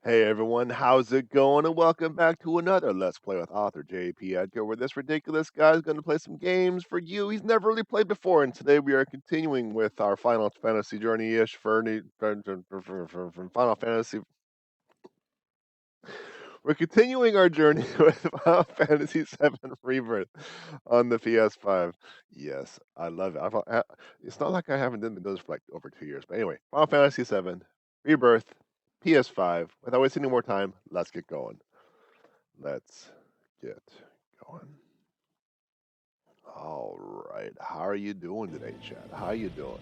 Hey everyone, how's it going? And welcome back to another Let's Play with author J.P.Edgar, where this ridiculous guy is going to play some games for you he's never really played before. And today we are continuing with our Final Fantasy journey-ish from Final Fantasy. We're continuing our journey with Final Fantasy VII Rebirth on the PS5. Yes, I love it. It's not like I haven't done those for like over 2 years. But anyway, Final Fantasy VII Rebirth, PS5. Without wasting any more time, let's get going. Let's get going. All right. How are you doing today, Chad? How you doing?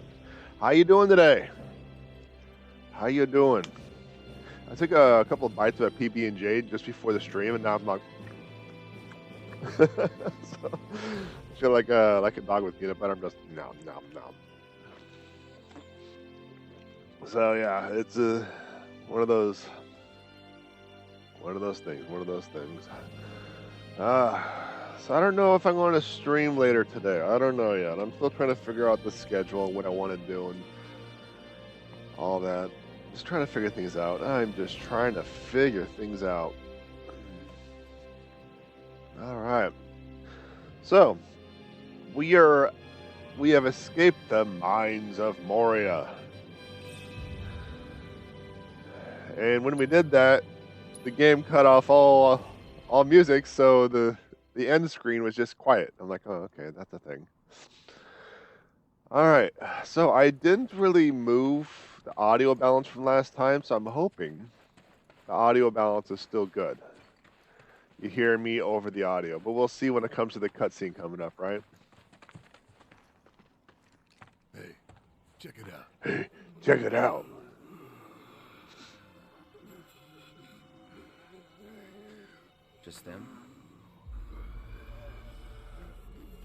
How you doing today? How you doing? I took a couple of bites of a PB&J just before the stream, and now I'm like, so, I feel like a dog with peanut butter. I'm just nom nom nom. So yeah, it's one of those things. So I don't know if I'm going to stream later today. I don't know yet. I'm still trying to figure out the schedule, what I want to do, and all that. Just trying to figure things out. I'm just trying to figure things out. All right. So we have escaped the mines of Moria, and when we did that, the game cut off all music, so the end screen was just quiet. I'm like, oh, okay, that's a thing. All right, so I didn't really move the audio balance from last time, so I'm hoping the audio balance is still good. You hear me over the audio, but we'll see when it comes to the cutscene coming up, right? Hey, check it out. Hey, check it out. Just them?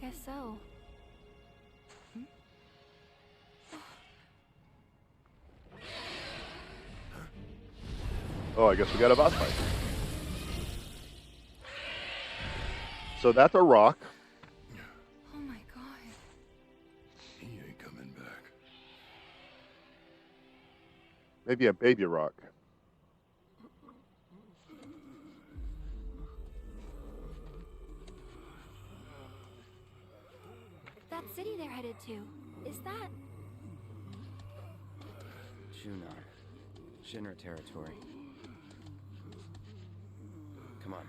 Guess so. Oh, I guess we got a boss fight. So that's a rock. Oh my god. He ain't coming back. Maybe a baby rock. That city they're headed to, is that? Junar. Shinra territory. Come on.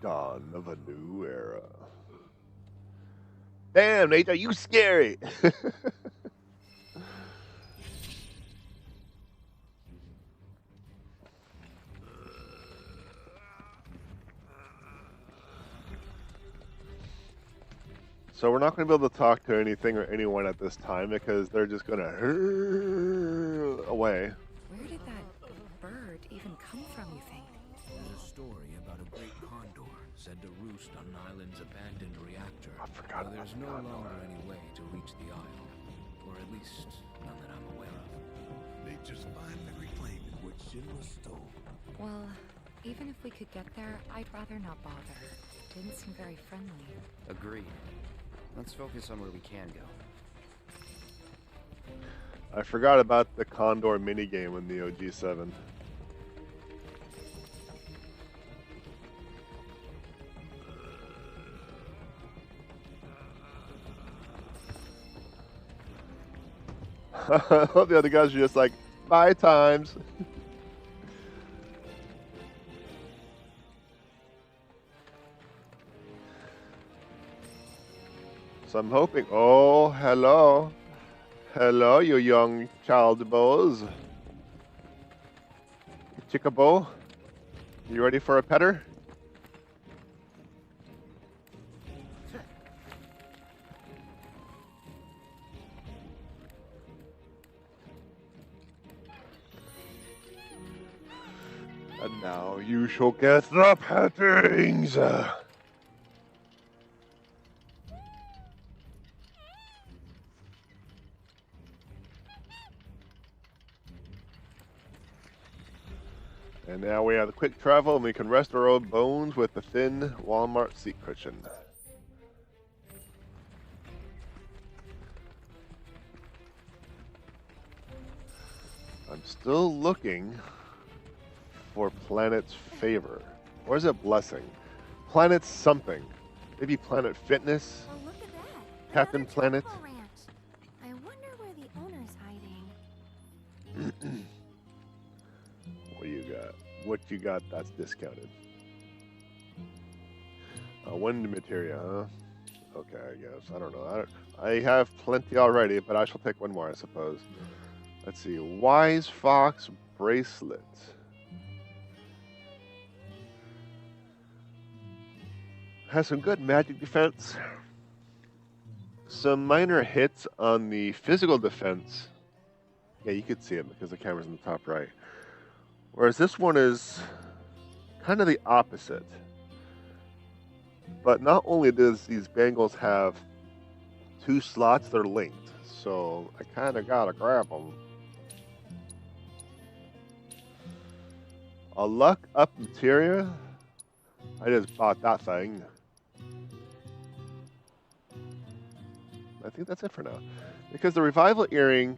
Dawn of a new era. Damn, Nate, are you scary? So we're not going to be able to talk to anything or anyone at this time because they're just going to away. Where did that bird even come from, you think? A story about a great condor said to roost on an island's abandoned reactor. I forgot Though there's no about longer any way to reach the isle, or at least none that I'm aware of. They just finally reclaimed what Shinra stole. Well, even if we could get there, I'd rather not bother. Didn't seem very friendly. Agreed. Let's focus on where we can go. I forgot about the Condor minigame in the OG 7. I hope the other guys are just like, bye times. So I'm hoping, oh, hello. Hello, you young child bows. Chocobo, you ready for a petter? And now you shall get the pettings. And now we have the quick travel, and we can rest our old bones with the thin Walmart seat cushion. I'm still looking for Planet's Favor. Or is it Blessing? Planet something. Maybe Planet Fitness? Oh, look at that. Captain Another Planet? chocobo ranch. I wonder where the owner's hiding. What you got? What you got that's discounted? Wind materia, huh? Okay, I guess. I don't know. I have plenty already, but I shall take one more, I suppose. Let's see. Wise Fox Bracelet. Has some good magic defense. Some minor hits on the physical defense. Yeah, you could see it because the camera's in the top right. Whereas this one is kind of the opposite. But not only does these bangles have 2 slots, they're linked. So I kind of gotta grab them. A luck up materia. I just bought that thing. I think that's it for now. Because the revival earring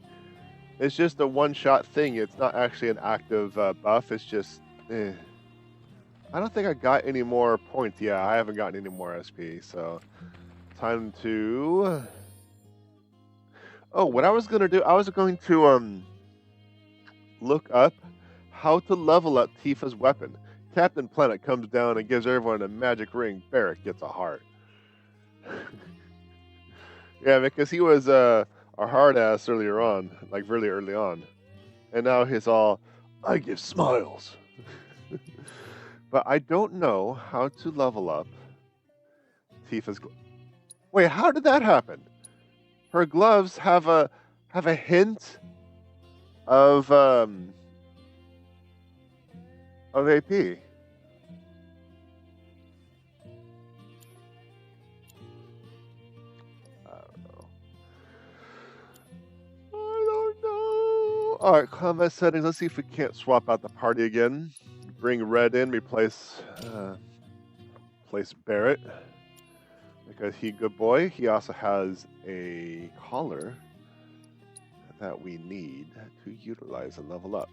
is just a one-shot thing. It's not actually an active buff. It's just, I don't think I got any more points. Yeah, I haven't gotten any more SP. So, time to... Oh, what I was going to do, I was going to look up how to level up Tifa's weapon. Captain Planet comes down and gives everyone a magic ring. Barrett gets a heart. Yeah, because he was a hard ass earlier on, like really early on. And now he's all, I give smiles. But I don't know how to level up Tifa's gloves. Wait, how did that happen? Her gloves have a hint of AP. Alright, combat settings. Let's see if we can't swap out the party again. Bring Red in, replace Barrett. Because he good boy. He also has a collar that we need to utilize and level up.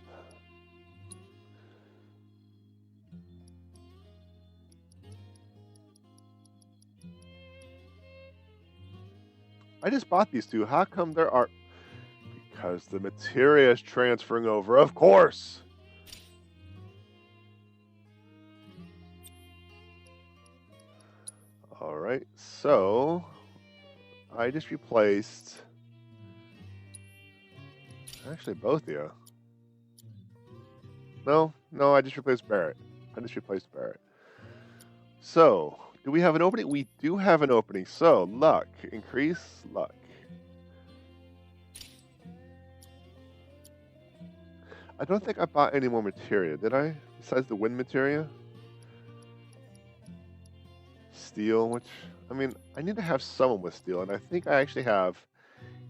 I just bought these two. How come there are... Because the materia is transferring over, of course. All right, so I just replaced actually both of you. No, I just replaced Barrett. So, do we have an opening? We do have an opening. So, luck, increase luck. I don't think I bought any more materia, did I? Besides the wind materia? Steel, which, I mean, I need to have someone with steel, and I think I actually have,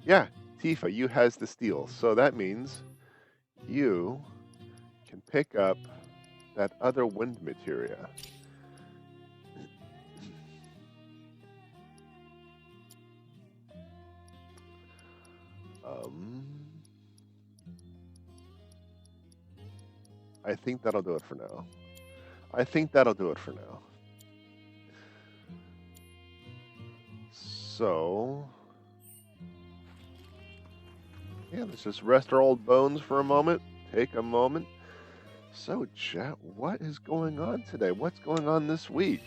yeah, Tifa, you has the steel. So that means you can pick up that other wind materia. I think that'll do it for now. So, yeah, let's just rest our old bones for a moment. Take a moment. So, chat, what is going on today? What's going on this week?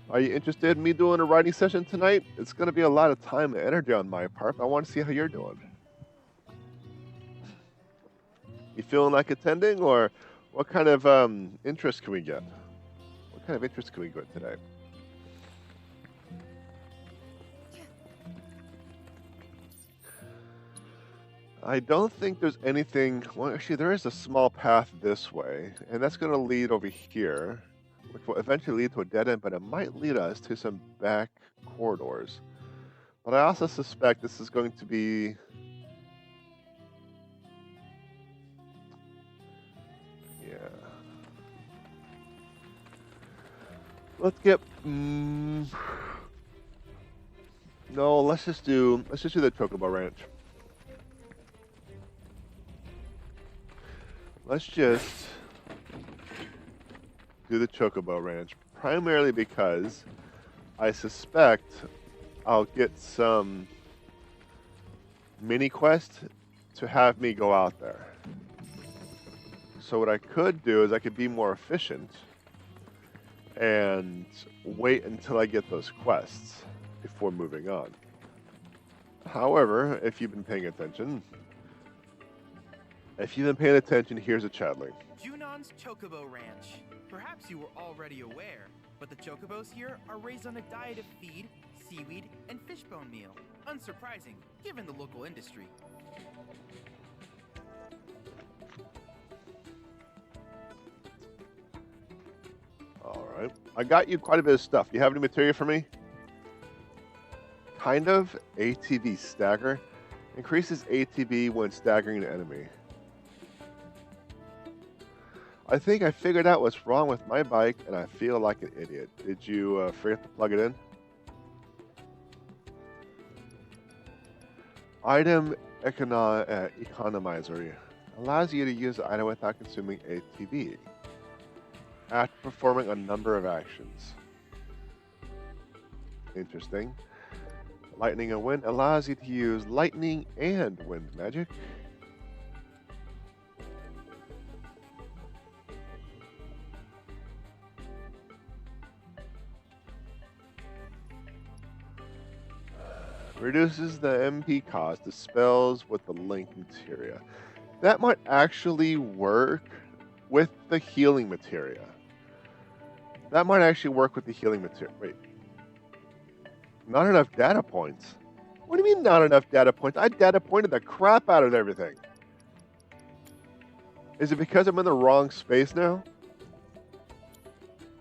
Are you interested in me doing a writing session tonight? It's going to be a lot of time and energy on my part, but I want to see how you're doing. You feeling like attending, or what kind of interest can we get? What kind of interest can we get today? I don't think there's anything... Well, actually, there is a small path this way, and that's going to lead over here, which will eventually lead to a dead end, but it might lead us to some back corridors. But I also suspect this is going to be... Yeah. Let's get... No, let's just do the Chocobo Ranch. let's just do the Chocobo Ranch, primarily because I suspect I'll get some mini quest to have me go out there. So what I could do is I could be more efficient and wait until I get those quests before moving on. However, if you've been paying attention, here's a chat link. Junon's Chocobo Ranch. Perhaps you were already aware, but the chocobos here are raised on a diet of feed, seaweed, and fishbone meal. Unsurprising, given the local industry. Alright. I got you quite a bit of stuff. Do you have any material for me? Kind of. ATV stagger. Increases ATV when staggering an enemy. I think I figured out what's wrong with my bike, and I feel like an idiot. Did you forget to plug it in? Item economizer allows you to use the item without consuming ATV after performing a number of actions. Interesting. Lightning and wind allows you to use lightning and wind magic. Reduces the MP cost of spells with the link materia. That might actually work with the healing materia. That might actually work with the healing materia. Wait. Not enough data points? What do you mean not enough data points? I data pointed the crap out of everything. Is it because I'm in the wrong space now?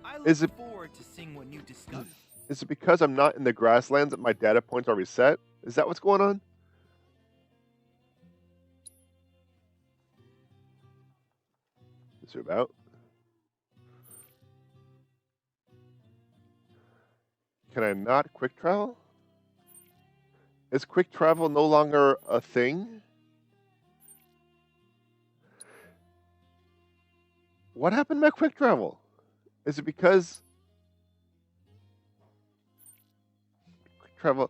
I look forward to seeing what you discover. Is it because I'm not in the grasslands that my data points are reset? Is that what's going on? Zoom out. Can I not quick travel? Is quick travel no longer a thing? What happened to my quick travel? Is it because quick travel?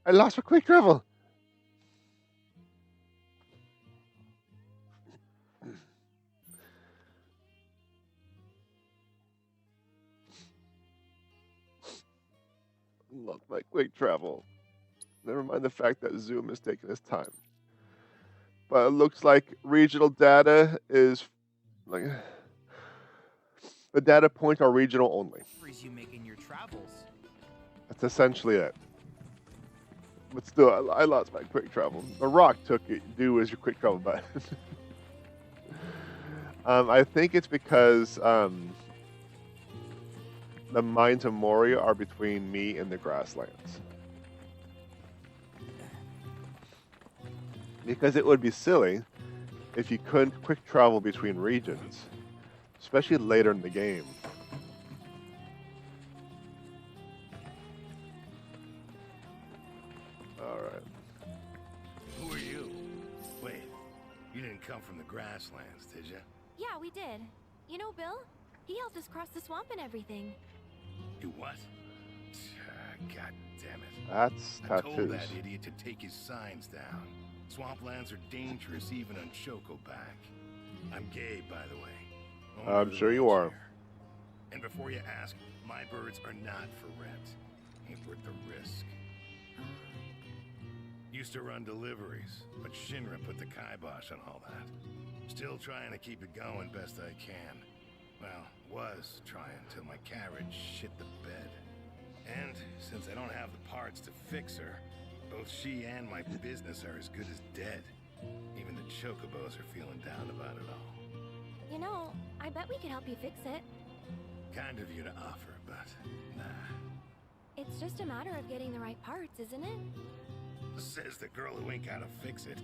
I lost my quick travel. Lost my quick travel. Never mind the fact that Zoom is taking its time. But it looks like regional data is like the data points are regional only. You make in your travels. That's essentially it. But still, I lost my quick travel. The Rock took it. Do as your quick travel button. I think it's because the mines of Moria are between me and the grasslands. Because it would be silly if you couldn't quick travel between regions, especially later in the game. Alright. Who are you? Wait, you didn't come from the grasslands, did you? Yeah, we did. You know Bill? He helped us cross the swamp and everything. You what? God damn it. That's I told tattoos. that idiot to take his signs down. Swamplands are dangerous even on Chocoback. I'm gay, by the way. I'm sure you are. And before you ask, my birds are not for rent. Ain't worth the risk. Used to run deliveries, but Shinra put the kibosh on all that. Still trying to keep it going best I can. Well, was trying till my carriage shit the bed. And since I don't have the parts to fix her, both she and my business are as good as dead. Even the chocobos are feeling down about it all. You know, I bet we could help you fix it. Kind of you to offer, but nah. It's just a matter of getting the right parts, isn't it? Says the girl who ain't gotta fix it.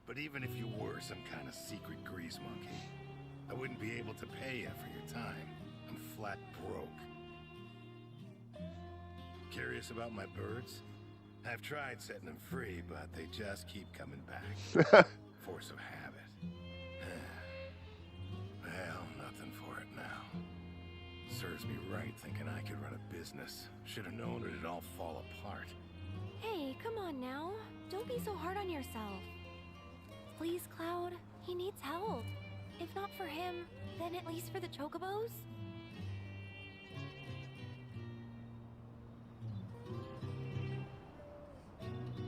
But even if you were some kind of secret grease monkey, I wouldn't be able to pay you for your time. I'm flat broke. Curious about my birds? I've tried setting them free, but they just keep coming back. Force of habit. thinking I could run a business. Should have known it'd all fall apart. Hey, come on now. Don't be so hard on yourself. Please, Cloud. He needs help. If not for him, then at least for the chocobos?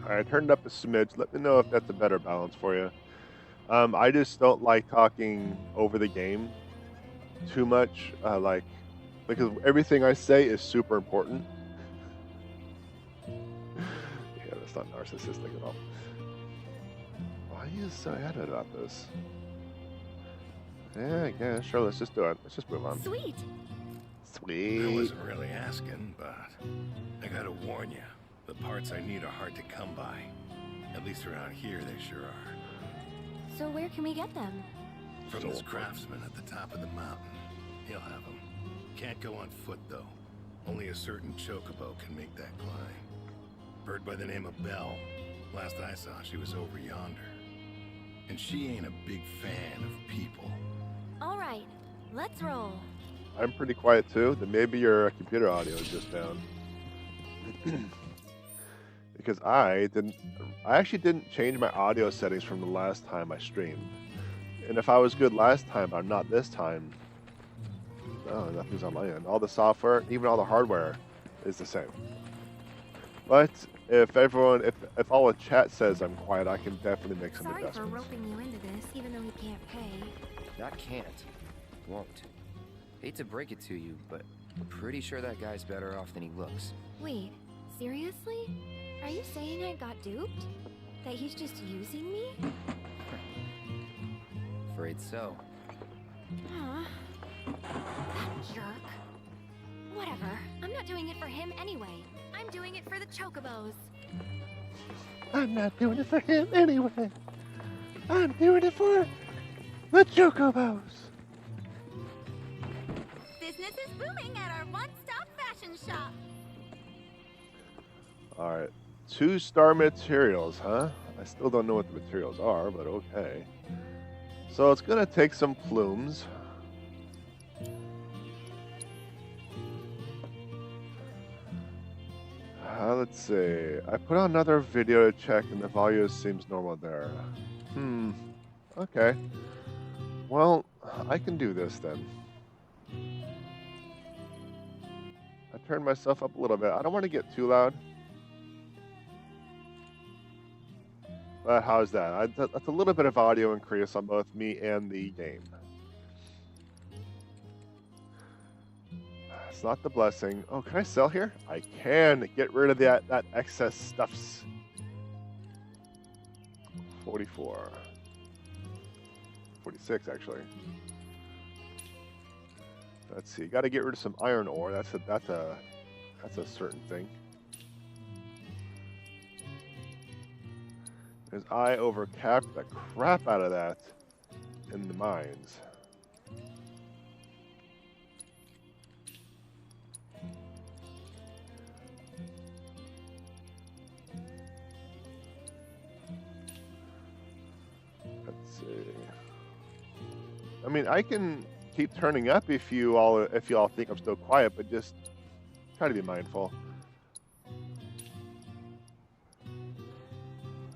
Alright, I turned up a smidge. Let me know if that's a better balance for you. I just don't like talking over the game too much, because everything I say is super important. Yeah, that's not narcissistic at all. Why are you so adamant about this? Yeah, sure, let's just do it. Let's just move on. Sweet. I Sweet. wasn't really asking, but I gotta warn you, the parts I need are hard to come by. At least around here, they sure are. So where can we get them? From this craftsman at the top of the mountain. He'll have them. Can't go on foot, though. Only a certain chocobo can make that climb. Bird by the name of Belle. Last I saw, she was over yonder. And she ain't a big fan of people. All right, let's roll. I'm pretty quiet too. Then maybe your computer audio is just down. Because I actually didn't change my audio settings from the last time I streamed. And if I was good last time, but I'm not this time, no, nothing's on my end. All the software, even all the hardware, is the same. But if all the chat says I'm quiet, I can definitely make some Sorry for adjustments. roping you into this, even though we can't pay. That can't. Won't. Hate to break it to you, but I'm pretty sure that guy's better off than he looks. Wait, seriously? Are you saying I got duped? That he's just using me? Afraid so. Huh. That jerk. Whatever. I'm not doing it for him anyway. I'm doing it for the chocobos. I'm not doing it for him anyway. I'm doing it for the chocobos. Business is booming at our one-stop fashion shop. Alright. 2-star materials, huh? I still don't know what the materials are, but okay. So it's gonna take some plumes. Let's see. I put on another video to check and the volume seems normal there. Okay. Well, I can do this then. I turned myself up a little bit. I don't want to get too loud. But how's that? That's a little bit of audio increase on both me and the game. It's not the blessing. Oh, can I sell here? I can get rid of that excess stuffs. 44. 46 actually. Let's see. Got to get rid of some iron ore. That's a certain thing. Because I overcapped the crap out of that in the mines. Let's see. I mean, I can keep turning up if you all think I'm still quiet, but just try to be mindful.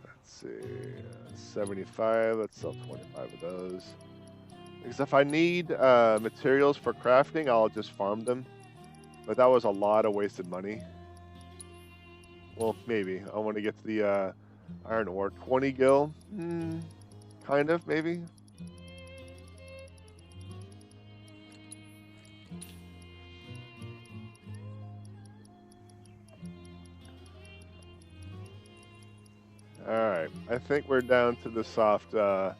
Let's see, 75. Let's sell 25 of those. Because if I need materials for crafting, I'll just farm them. But that was a lot of wasted money. Well, maybe. I want to get to the iron ore. 20 gil? Kind of, maybe. Alright, I think we're down to the soft, Sure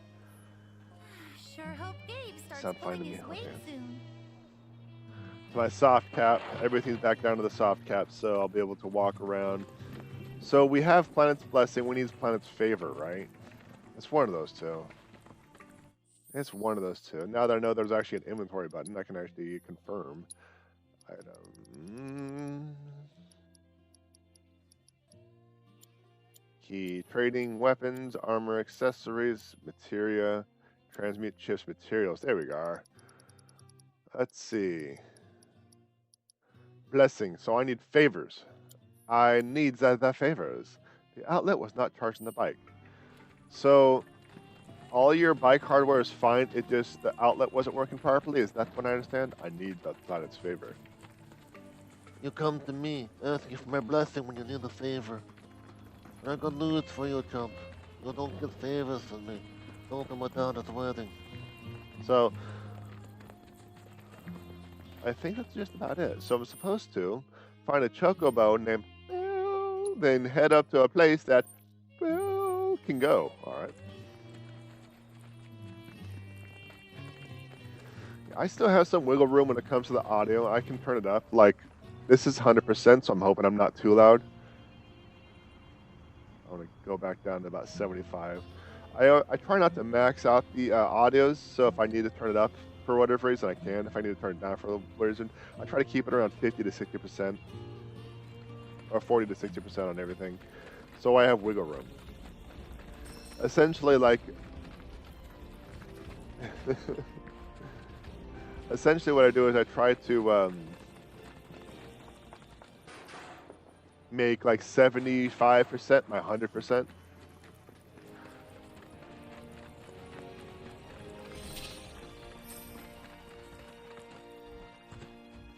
hope Gabe starts sound fine to pulling me, his weight okay. soon. My soft cap. Everything's back down to the soft cap, so I'll be able to walk around. So we have Planet's Blessing. We need Planet's Favor, right? It's one of those two. It's one of those two. Now that I know there's actually an inventory button, I can actually confirm. Item. Key. Trading weapons, armor, accessories, materia, transmute chips, materials. There we go. Let's see. blessing, so I need favors. I need the favors. The outlet was not charging the bike. So all your bike hardware is fine, it just, the outlet wasn't working properly? Is that what I understand? I need the planet's favor. You come to me, asking for my blessing when you need a favor. I got news for you, chump. You don't get favors from me. Don't come down at the wedding. So, I think that's just about it. So I'm supposed to find a chocobo named Bill, then head up to a place that Bill can go. Alright. I still have some wiggle room when it comes to the audio. I can turn it up. Like, this is 100%, so I'm hoping I'm not too loud. I want to go back down to about 75. I try not to max out the audios, so if I need to turn it up for whatever reason, I can. If I need to turn it down for whatever reason, I try to keep it around 50 to 60%, or 40 to 60% on everything, so I have wiggle room. Essentially, like, essentially what I do is I try to make like 75% my 100%.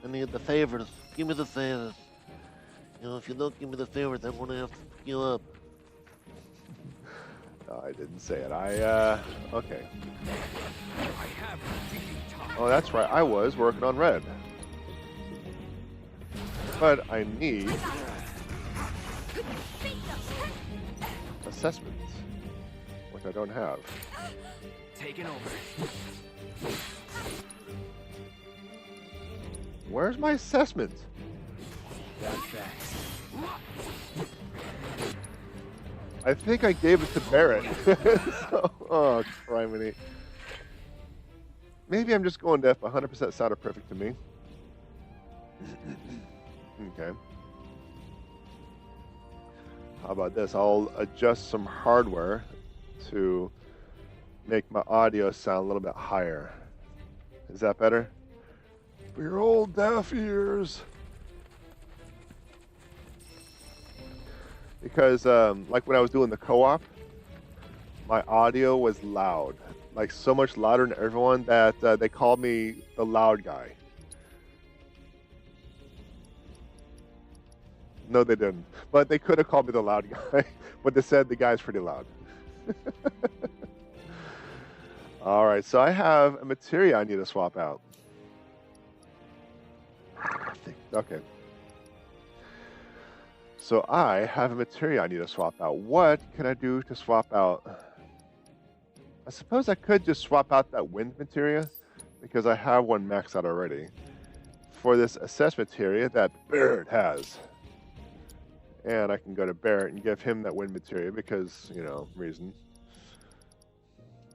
I need the favors. Give me the favors. You know, if you don't give me the favors, I'm gonna have to fuck you up. No, I didn't say it. Okay. Oh, that's right. I was working on red. But I need assessments, which I don't have. Taking over. Where's my assessment? That's facts. I think I gave it to Barrett. So, oh, criminy. Maybe I'm just going deaf. 100% sounded perfect to me. Okay. How about this? I'll adjust some hardware to make my audio sound a little bit higher. Is that better? For your old deaf ears. Because, like when I was doing the co-op, my audio was loud. Like so much louder than everyone that they called me the loud guy. No, they didn't. But they could have called me the loud guy. But they said the guy's pretty loud. All right, so I have a materia I need to swap out. Okay. So I have a materia I need to swap out. What can I do to swap out? I suppose I could just swap out that wind materia because I have one maxed out already for this assess materia that Barrett has. And I can go to Barrett and give him that wind materia because, you know, reason.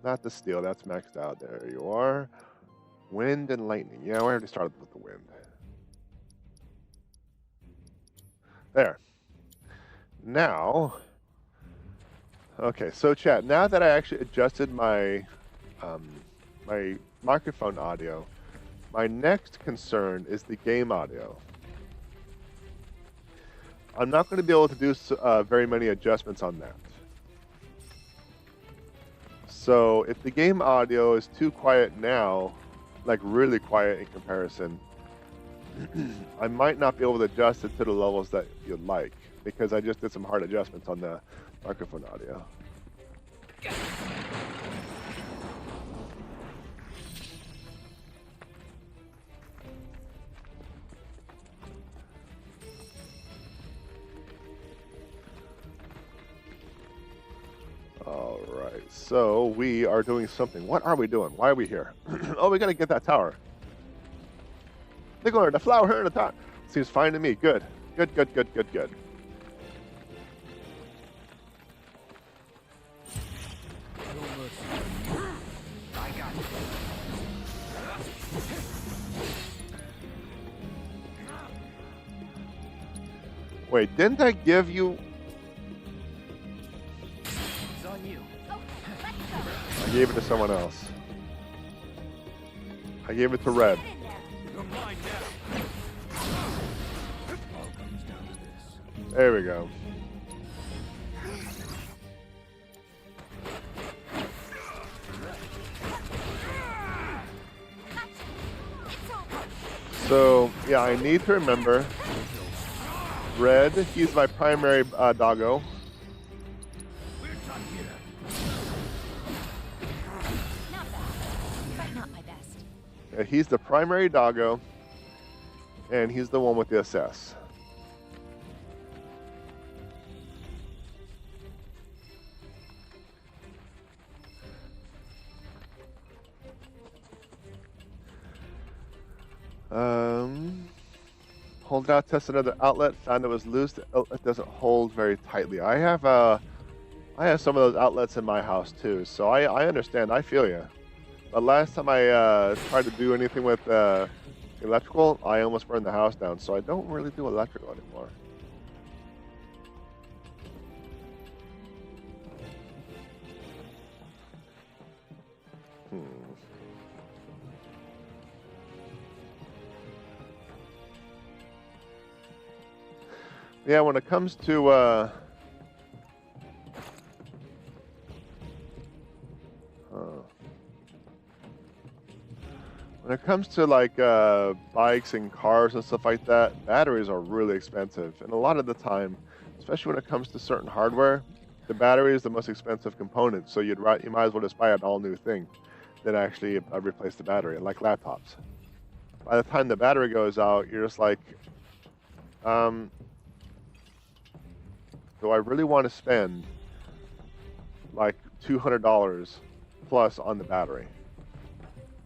Not the steel, that's maxed out. There you are. Wind and lightning. Yeah, we already started with the wind. There. Now, okay, so chat, now that I actually adjusted my my microphone audio, my next concern is the game audio. I'm not going to be able to do very many adjustments on that. So if the game audio is too quiet now, like really quiet in comparison, I might not be able to adjust it to the levels that you'd like because I just did some hard adjustments on the microphone audio. All right, so we are doing something. What are we doing? Why are we here? Oh, we gotta get that tower. They're going to the flower here in the tower. Seems fine to me. Good. Good, good, good, good, good. I got you. Wait, didn't I give you... It's on you. I gave it to someone else. I gave it to Red. You're mine now. There we go. So, yeah, I need to remember Red, he's my primary doggo. Not bad, but not my best. Yeah, he's the primary doggo, and he's the one with the assess. Hold it out, test another outlet, found it was loose. The outlet doesn't hold very tightly. I have some of those outlets in my house too, so I understand. I feel you. But last time I tried to do anything with electrical, I almost burned the house down, so I don't really do electrical anymore. Yeah, when it comes to when it comes to like bikes and cars and stuff like that, batteries are really expensive, and a lot of the time, especially when it comes to certain hardware, the battery is the most expensive component. So you might as well just buy an all new thing than actually replace the battery, like laptops. By the time the battery goes out, you're just like, do I really want to spend like $200 plus on the battery?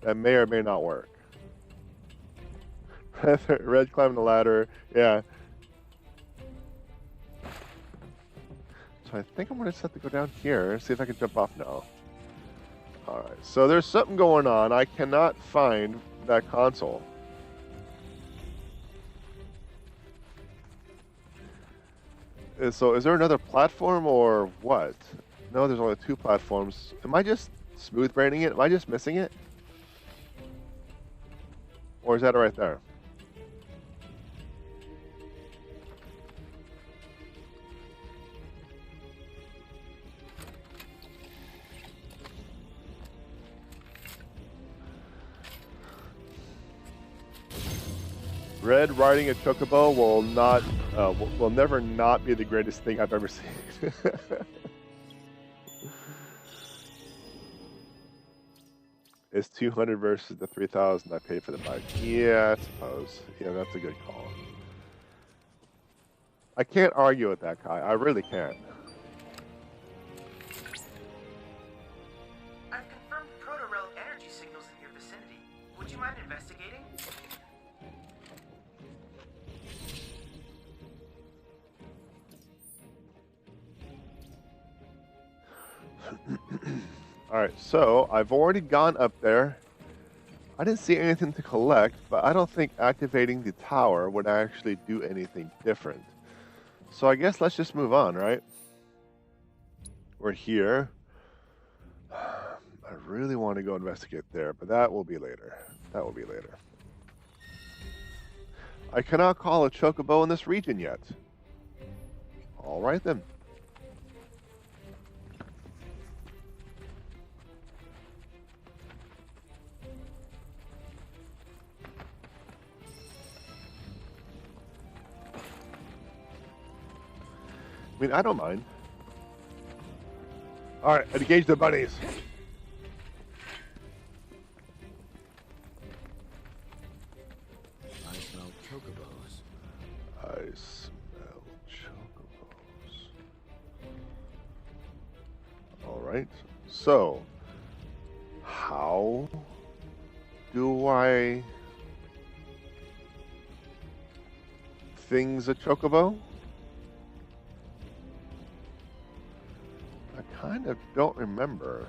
That may or may not work. Red climbing the ladder, yeah. So I think I'm going to set to go down here, see if I can jump off now. Alright, so there's something going on. I cannot find that console. So is there another platform or what? No, there's only 2 platforms. Am I just smooth braining it? Am I just missing it? Or is that right there? Red riding a chocobo will never not be the greatest thing I've ever seen. It's 200 versus the 3,000 I paid for the bike. Yeah, I suppose. Yeah, that's a good call. I can't argue with that guy. I really can't. I've confirmed proto-relic energy signals in your vicinity. Would you mind investigating? Alright, so I've already gone up there. I didn't see anything to collect, but I don't think activating the tower would actually do anything different. So I guess let's just move on, right? We're here. I really want to go investigate there, but that will be later. That will be later. I cannot call a chocobo in this region yet. Alright then. I mean, I don't mind. Alright, engage the bunnies. I smell chocobos. I smell chocobos. Alright, so how do I things a chocobo? I kind of don't remember.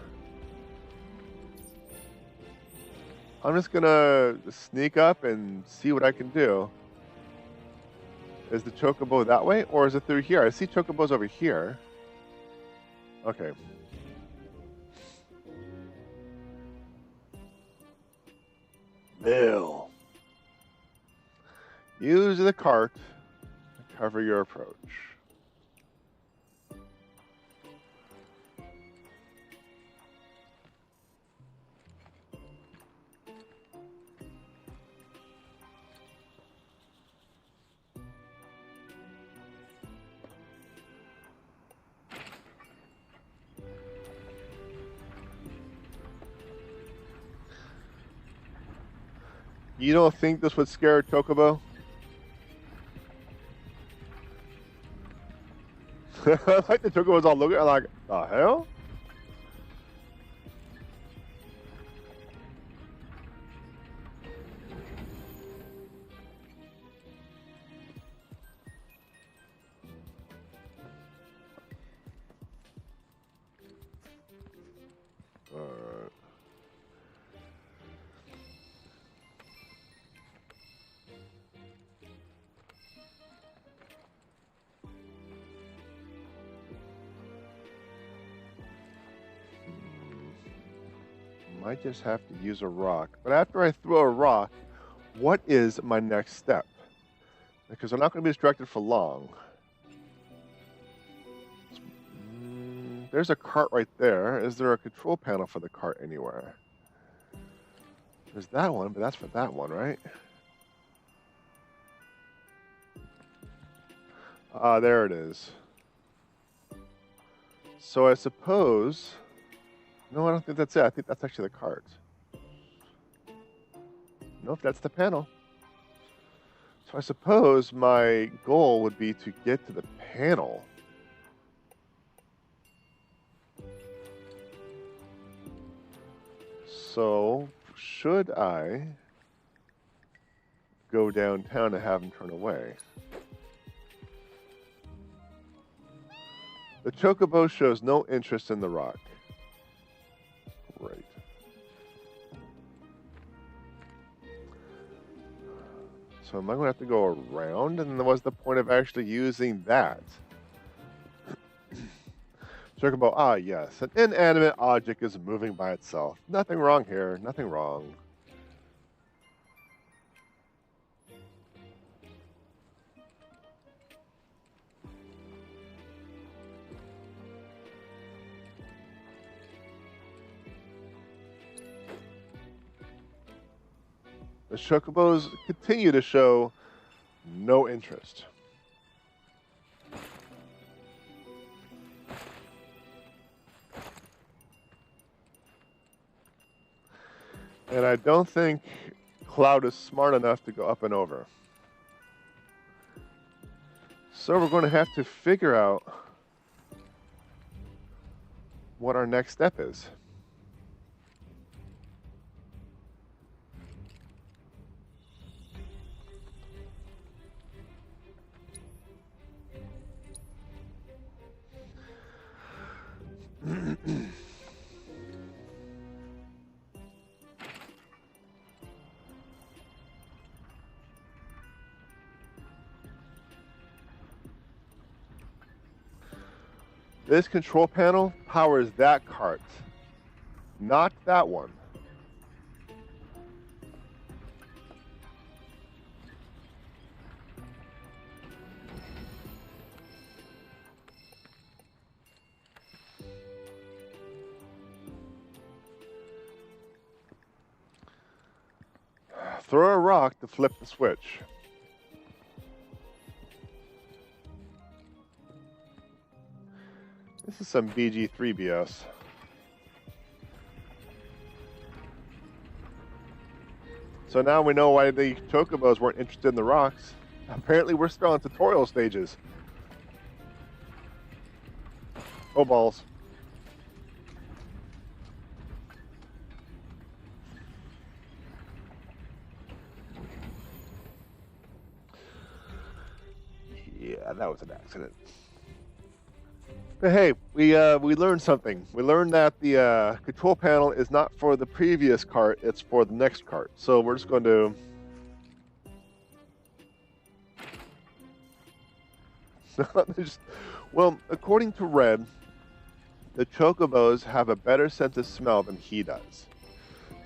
I'm just gonna sneak up and see what I can do. Is the chocobo that way, or is it through here? I see chocobos over here. Okay. Bill. Use the cart. cover your approach. You don't think this would scare a chocobo? Like the chocobos all looking like, the hell? Alright. Might just have to use a rock. But after I throw a rock, what is my next step? Because I'm not going to be distracted for long. There's a cart right there. Is there a control panel for the cart anywhere? There's that one, but that's for that one, right? Ah, there it is. So I suppose... No, I don't think that's it. I think that's actually the cart. Nope, that's the panel. So I suppose my goal would be to get to the panel. So, should I go downtown and have him turn away? The chocobo shows no interest in the rock. Right. So am I going to have to go around? And what's the point of actually using that? Chocobo, ah yes, an inanimate object is moving by itself. Nothing wrong here, nothing wrong. The chocobos continue to show no interest. And I don't think Cloud is smart enough to go up and over. So we're going to have to figure out what our next step is. This control panel powers that cart, not that one. Throw a rock to flip the switch. This is some BG3 BS. So now we know why the chocobos weren't interested in the rocks. Apparently we're still on tutorial stages. Oh balls. Yeah, that was an accident. But hey, we learned something. We learned that the control panel is not for the previous cart, it's for the next cart. So we're just going to... Well, according to Red, the chocobos have a better sense of smell than he does.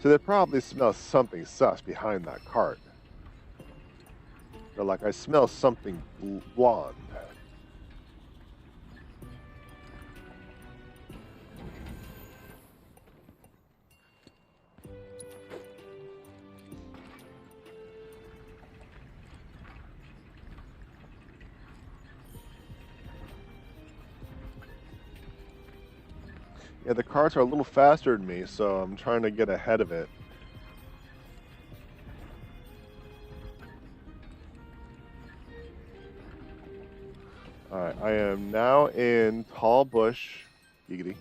So they probably smell something sus behind that cart. They're like, I smell something blonde. Yeah, the carts are a little faster than me, so I'm trying to get ahead of it. Alright, I am now in Tall Bush. Giggity.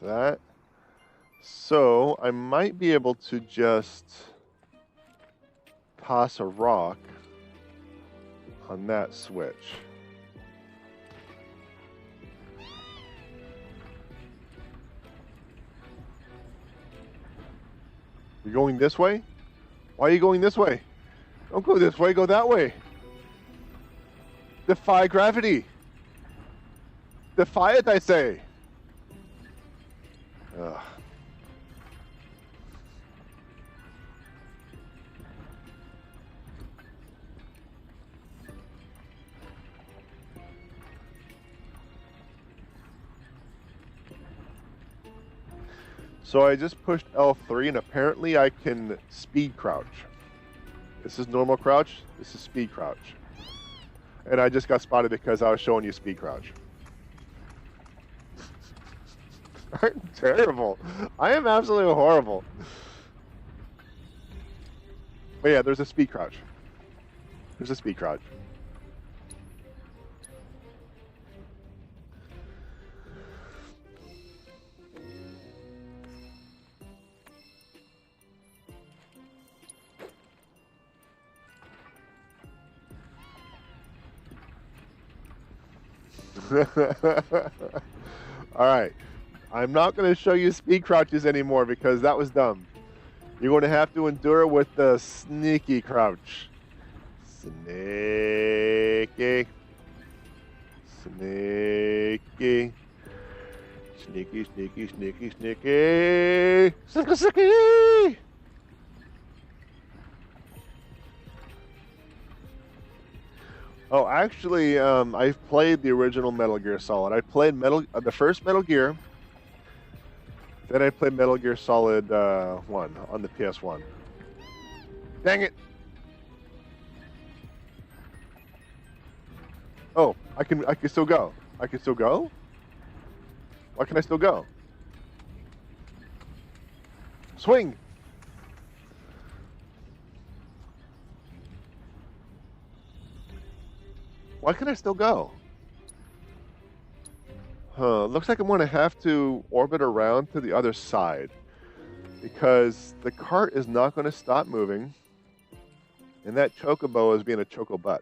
There's that. So, I might be able to just toss a rock on that switch. You're going this way? Why are you going this way? Don't go this way, go that way. Defy gravity. Defy it, I say. Ugh. So I just pushed L3 and apparently I can speed crouch. This is normal crouch, this is speed crouch. And I just got spotted because I was showing you speed crouch. I'm terrible. I am absolutely horrible. But yeah, there's a speed crouch. There's a speed crouch. Alright. I'm not going to show you speed crouches anymore because that was dumb. You're going to have to endure with the sneaky crouch. Sneaky. Sneaky. Sneaky, sneaky, sneaky, sneaky. Sneaky, sneaky. Oh, actually, I've played the original Metal Gear Solid. I played the first Metal Gear. Then I played Metal Gear Solid 1 on the PS1. Dang it! Oh, I can still go. I can still go? Why can I still go? Swing! Why can I still go? Huh, looks like I'm going to have to orbit around to the other side. Because the cart is not going to stop moving. And that chocobo is being a chocobutt.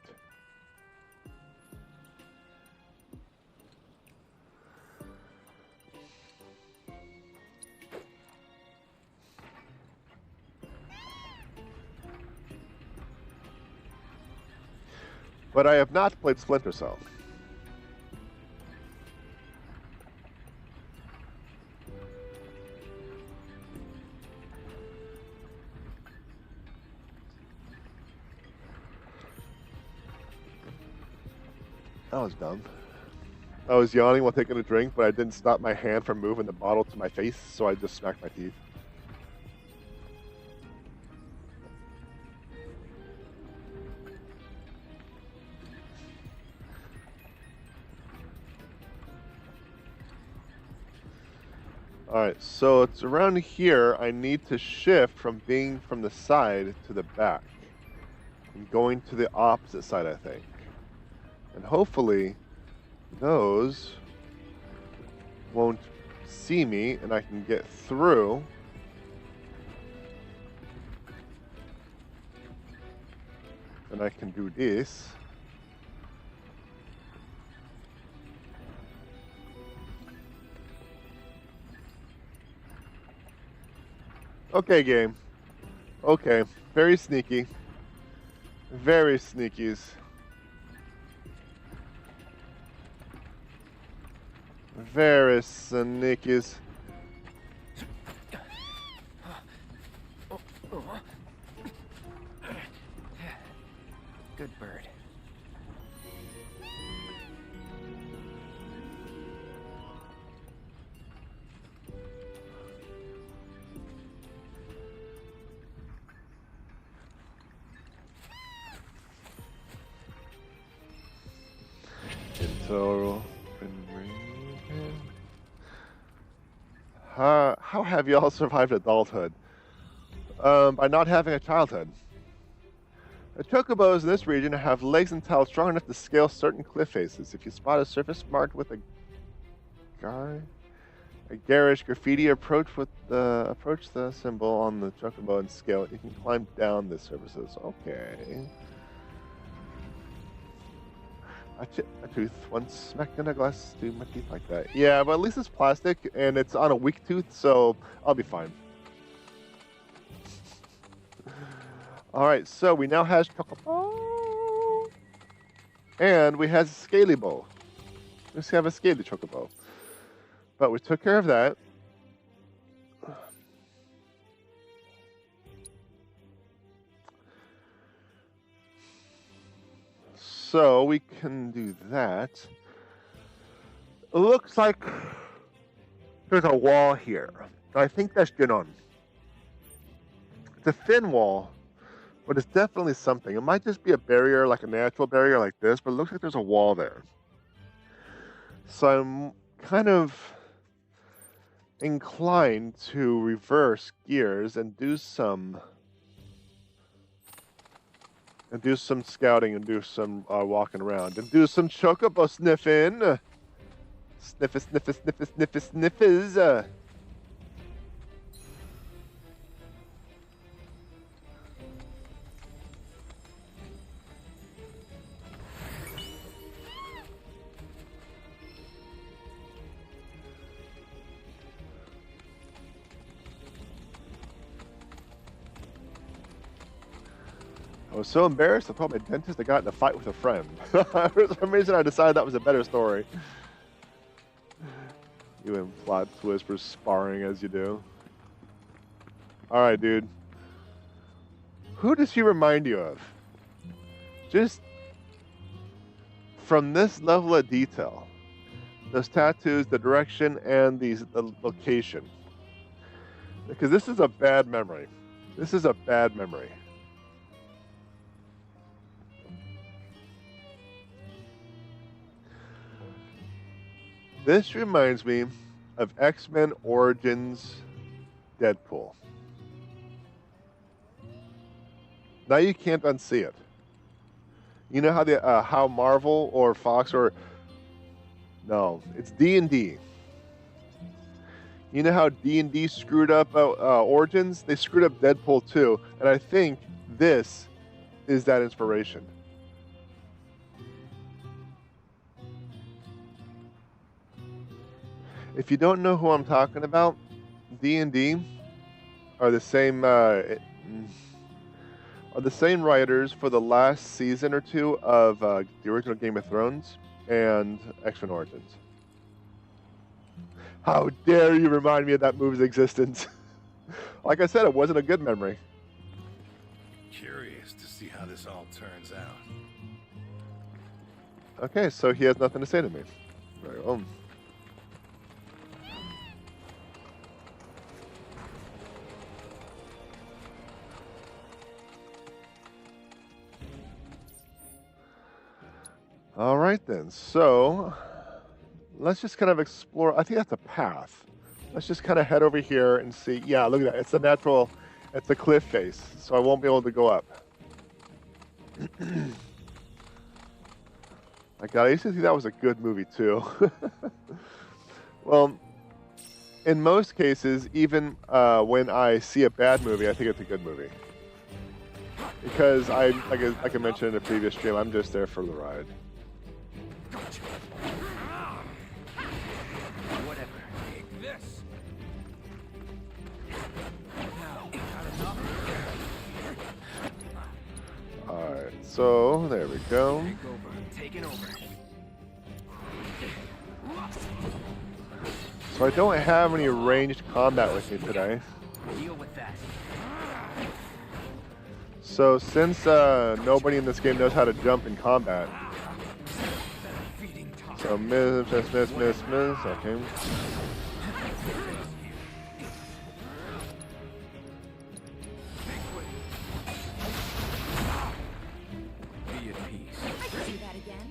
But I have not played Splinter Cell. That was dumb. I was yawning while taking a drink, but I didn't stop my hand from moving the bottle to my face, so I just smacked my teeth. Alright, so it's around here. I need to shift from being from the side to the back. I'm going to the opposite side, I think. And hopefully, those won't see me and I can get through. And I can do this. Okay, game. Okay. Very sneaky. Very sneakies. Very sneakies. So, how have y'all survived adulthood? By not having a childhood. The chocobos in this region have legs and tails strong enough to scale certain cliff faces. If you spot a surface marked with a garish graffiti, approach the symbol on the chocobo and scale it. You can climb down the surfaces. Okay. A tooth once smacked in a glass to my teeth like that. Yeah, but at least it's plastic and it's on a weak tooth, so I'll be fine. Alright, so we now have chocobo. And we have scaly bow. We just have a scaly chocobo. But we took care of that. So we can do that. It looks like there's a wall here. I think that's Genon. It's a thin wall, but it's definitely something. It might just be a barrier, like a natural barrier like this, but it looks like there's a wall there. So I'm kind of inclined to reverse gears and do some scouting and do some walking around and do some chocobo sniffing. Sniffers. I was so embarrassed I told my dentist I got in a fight with a friend. For some reason I decided that was a better story. You and plot twist were sparring as you do. Alright, dude. Who does he remind you of? Just from this level of detail. Those tattoos, the direction, and the location. Because this is a bad memory. This is a bad memory. This reminds me of X-Men Origins Deadpool. Now you can't unsee it. You know how how Marvel or Fox or no, it's D&D. You know how D&D screwed up Origins? They screwed up Deadpool too, and I think this is that inspiration. If you don't know who I'm talking about, D&D are the same writers for the last season or two of the original Game of Thrones and X-Men Origins. How dare you remind me of that movie's existence? Like I said, it wasn't a good memory. Curious to see how this all turns out. Okay, so he has nothing to say to me. Very well. All right then, so let's just kind of explore. I think that's a path. Let's just kind of head over here and see. Yeah, look at that. It's a natural, it's a cliff face, so I won't be able to go up. My God, I used to think that was a good movie too. Well, in most cases, even when I see a bad movie, I think it's a good movie. Because like I mentioned in a previous stream, I'm just there for the ride. Whatever. Take this. Alright, so there we go. Taking over. So I don't have any ranged combat with me today. Deal with that. So since nobody in this game knows how to jump in combat, so miss, okay. Be at peace. I can do that again.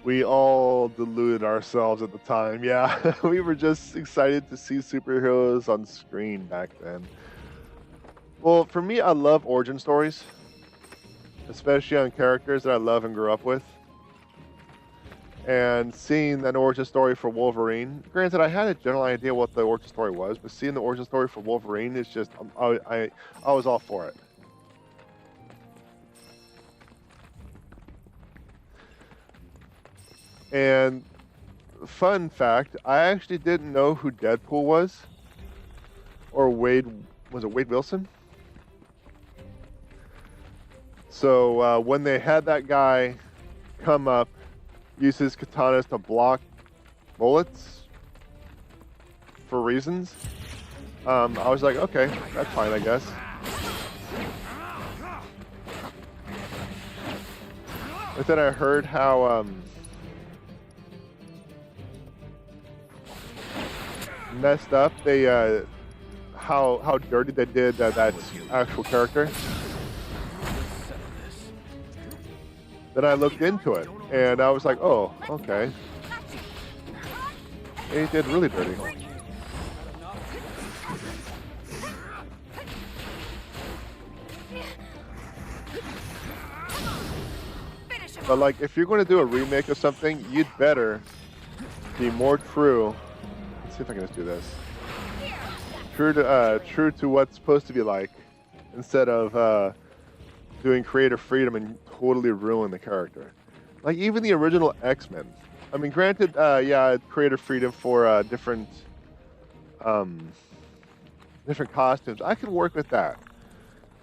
We all deluded ourselves at the time. Yeah, we were just excited to see superheroes on screen back then. Well, for me, I love origin stories, especially on characters that I love and grew up with. And seeing an origin story for Wolverine, granted, I had a general idea what the origin story was, but seeing the origin story for Wolverine is just, I was all for it. And fun fact, I actually didn't know who Deadpool was, or was it Wade Wilson? So when they had that guy come up, use his katanas to block bullets for reasons, I was like, okay, that's fine, I guess. But then I heard how messed up they how dirty they did that actual character. Then I looked into it and I was like, oh, okay, they did really dirty. But like, if you're going to do a remake of something, you'd better be more true. Let's see if I can just do this. True to what's supposed to be like, instead of doing creative freedom and totally ruin the character. Like even the original X-Men. I mean, granted, yeah, creative freedom for different costumes. I can work with that.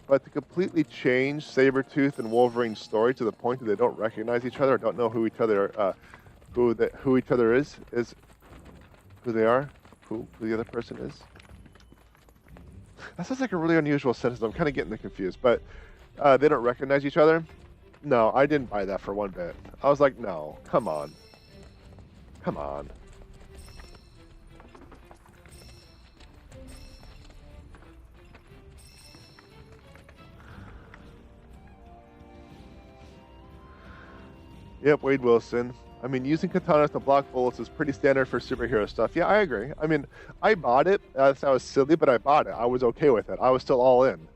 But to completely change Sabretooth and Wolverine's story to the point that they don't recognize each other or don't know who each other who each other is who they are, who the other person is. That sounds like a really unusual sentence. I'm kind of getting confused, but they don't recognize each other. No, I didn't buy that for one bit. I was like, no, come on. Come on. Yep, Wade Wilson. I mean, using katanas to block bullets is pretty standard for superhero stuff. Yeah, I agree. I mean, I bought it. That was silly, but I bought it. I was okay with it. I was still all in.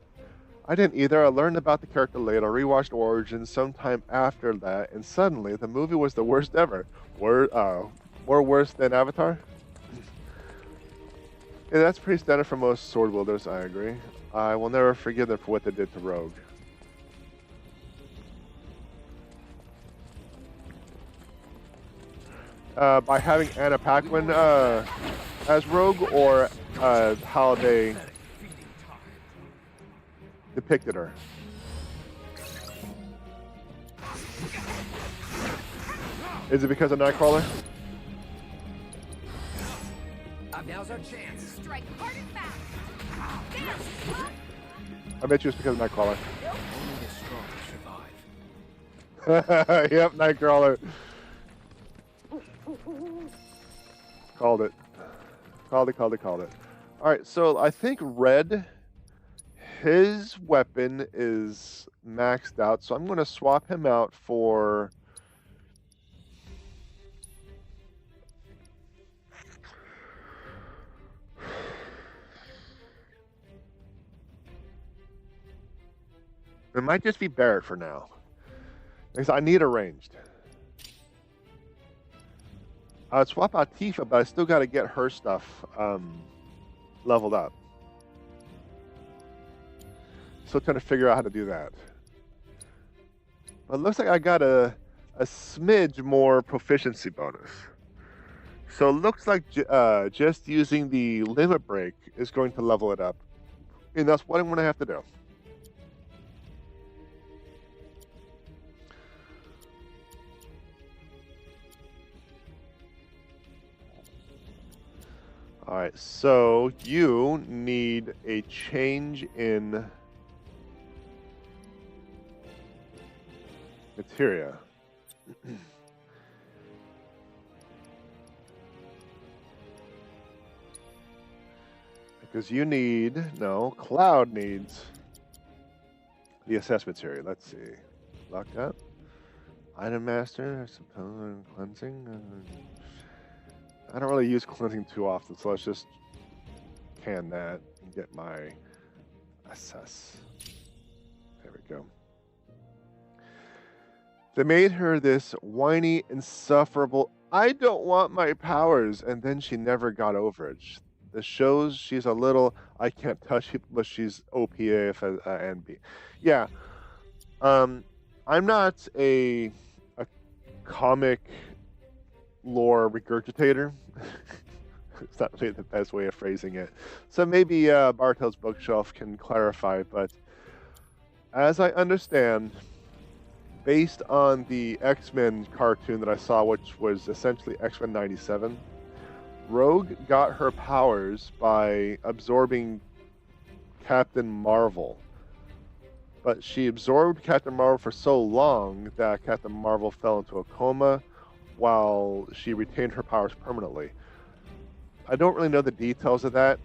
I didn't either. I learned about the character later. I rewatched Origins sometime after that, and suddenly the movie was the worst ever. More worse than Avatar? Yeah, that's pretty standard for most sword wielders, I agree. I will never forgive them for what they did to Rogue. By having Anna Paquin as Rogue, or how they depicted her. Is it because of Nightcrawler? Now's our chance. Strike hard and fast. I bet you it's because of Nightcrawler. Only the strong survive. Yep, Nightcrawler. Called it. Called it. Alright, so I think Red, his weapon is maxed out, so I'm going to swap him out for... It might just be Barrett for now, because I need a ranged. I'd swap out Tifa, but I still got to get her stuff leveled up. Still trying to figure out how to do that. But it looks like I got a smidge more proficiency bonus. So it looks like just using the limit break is going to level it up. And that's what I'm going to have to do. All right, so you need a change in materia. Because you need, no, Cloud needs the assessment materia. Let's see. Lock up. Item Master, I suppose, cleansing. I don't really use cleansing too often, so let's just can that and get my assess. There we go. They made her this whiny, insufferable, I don't want my powers, and then she never got over it. This shows she's a little, I can't touch people, but she's OPA and B. Yeah. I'm not a comic lore regurgitator. It's not really the best way of phrasing it. So maybe Bartel's Bookshelf can clarify, but as I understand, based on the X-Men cartoon that I saw, which was essentially X-Men 97, Rogue got her powers by absorbing Captain Marvel. But she absorbed Captain Marvel for so long that Captain Marvel fell into a coma while she retained her powers permanently. I don't really know the details of that,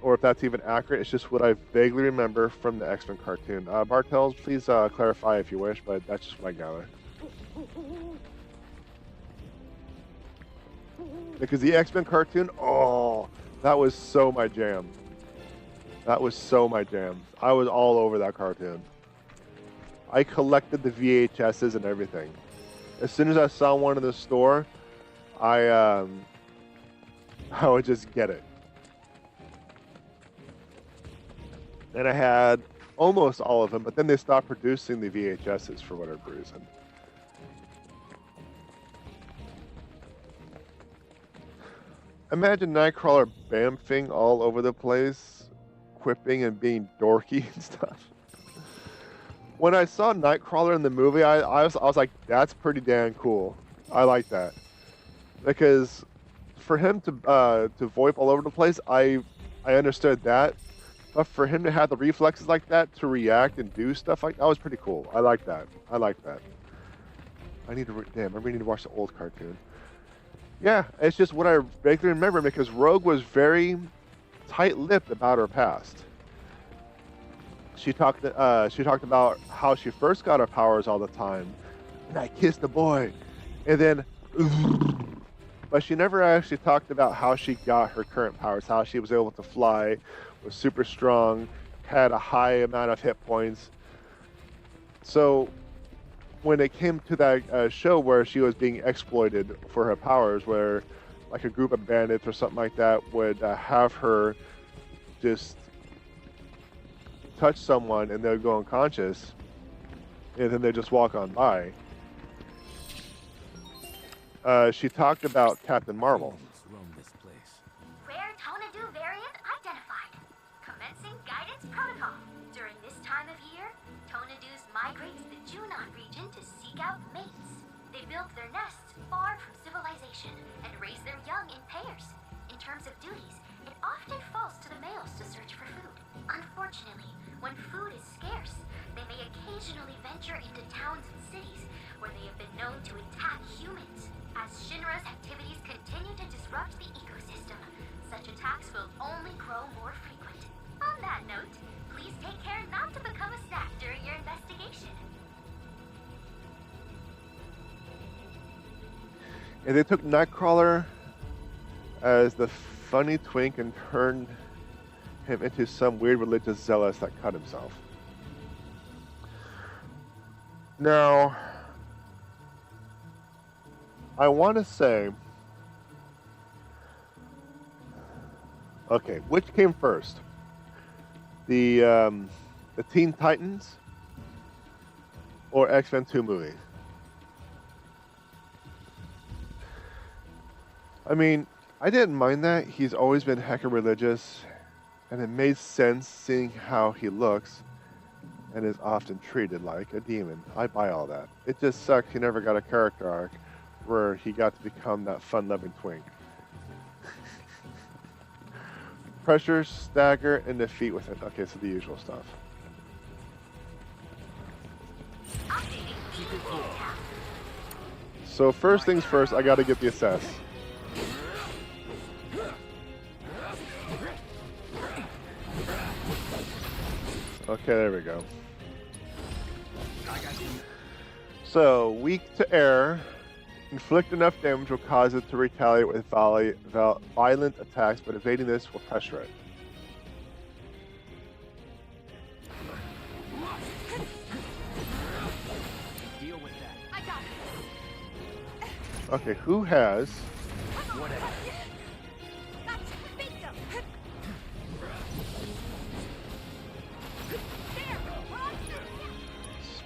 or if that's even accurate. It's just what I vaguely remember from the X-Men cartoon. Bartels, please clarify if you wish, but that's just what I gather. Because the X-Men cartoon, oh, that was so my jam. That was so my jam. I was all over that cartoon. I collected the VHSs and everything. As soon as I saw one in the store, I would just get it. And I had almost all of them, but then they stopped producing the VHSs for whatever reason. Imagine Nightcrawler bamfing all over the place, quipping and being dorky and stuff. When I saw Nightcrawler in the movie, I was like, that's pretty damn cool. I like that. Because for him to VoIP all over the place, I understood that. But for him to have the reflexes like that, to react and do stuff like that was pretty cool. I like that. I like that. I need to, damn, I really need to watch the old cartoon. Yeah, it's just what I vaguely remember, because Rogue was very tight-lipped about her past. She talked about how she first got her powers all the time, and I kissed a boy, and then, but she never actually talked about how she got her current powers, how she was able to fly, was super strong, had a high amount of hit points. So when it came to that show where she was being exploited for her powers, where like a group of bandits or something like that would have her just touch someone and they'll go unconscious, and then they just walk on by. She talked about Captain Marvel. Rare Tonadu variant identified. Commencing guidance protocol. During this time of year, Tonadus migrate to the Junon region to seek out mates. They build their nests far from civilization and raise their young in pairs. In terms of duties, it often falls to the males to search for food. Unfortunately, when food is scarce, they may occasionally venture into towns and cities where they have been known to attack humans. As Shinra's activities continue to disrupt the ecosystem, such attacks will only grow more frequent. On that note, please take care not to become a snack during your investigation. And they took Nightcrawler as the funny twink and turned him into some weird religious zealot that cut himself. Now, I want to say, okay, which came first? The Teen Titans or X-Men 2 movie? I mean, I didn't mind that. He's always been hecka religious, and it made sense seeing how he looks and is often treated like a demon. I buy all that. It just sucks he never got a character arc where he got to become that fun-loving twink. Pressure, stagger, and defeat with it. Okay, so the usual stuff. So first things first, I gotta get the assess. Okay, there we go. So, weak to air. Inflict enough damage will cause it to retaliate with violent attacks, but evading this will pressure it. Deal with that. I got it. Okay, who has Whatever. Gotcha. Bingo.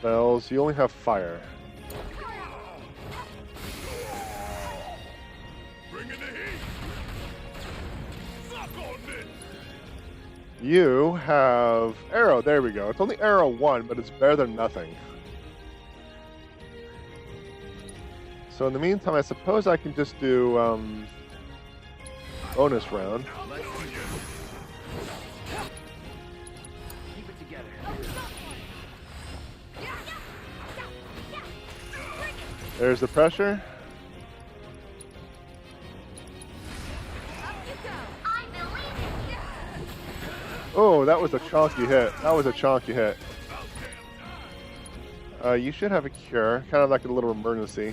spells? You only have fire. You have arrow. There we go. It's only arrow 1, but it's better than nothing. So in the meantime, I suppose I can just do bonus round. Keep it together. There's the pressure. Oh, that was a chunky hit. That was a chunky hit. You should have a cure, kind of like a little emergency.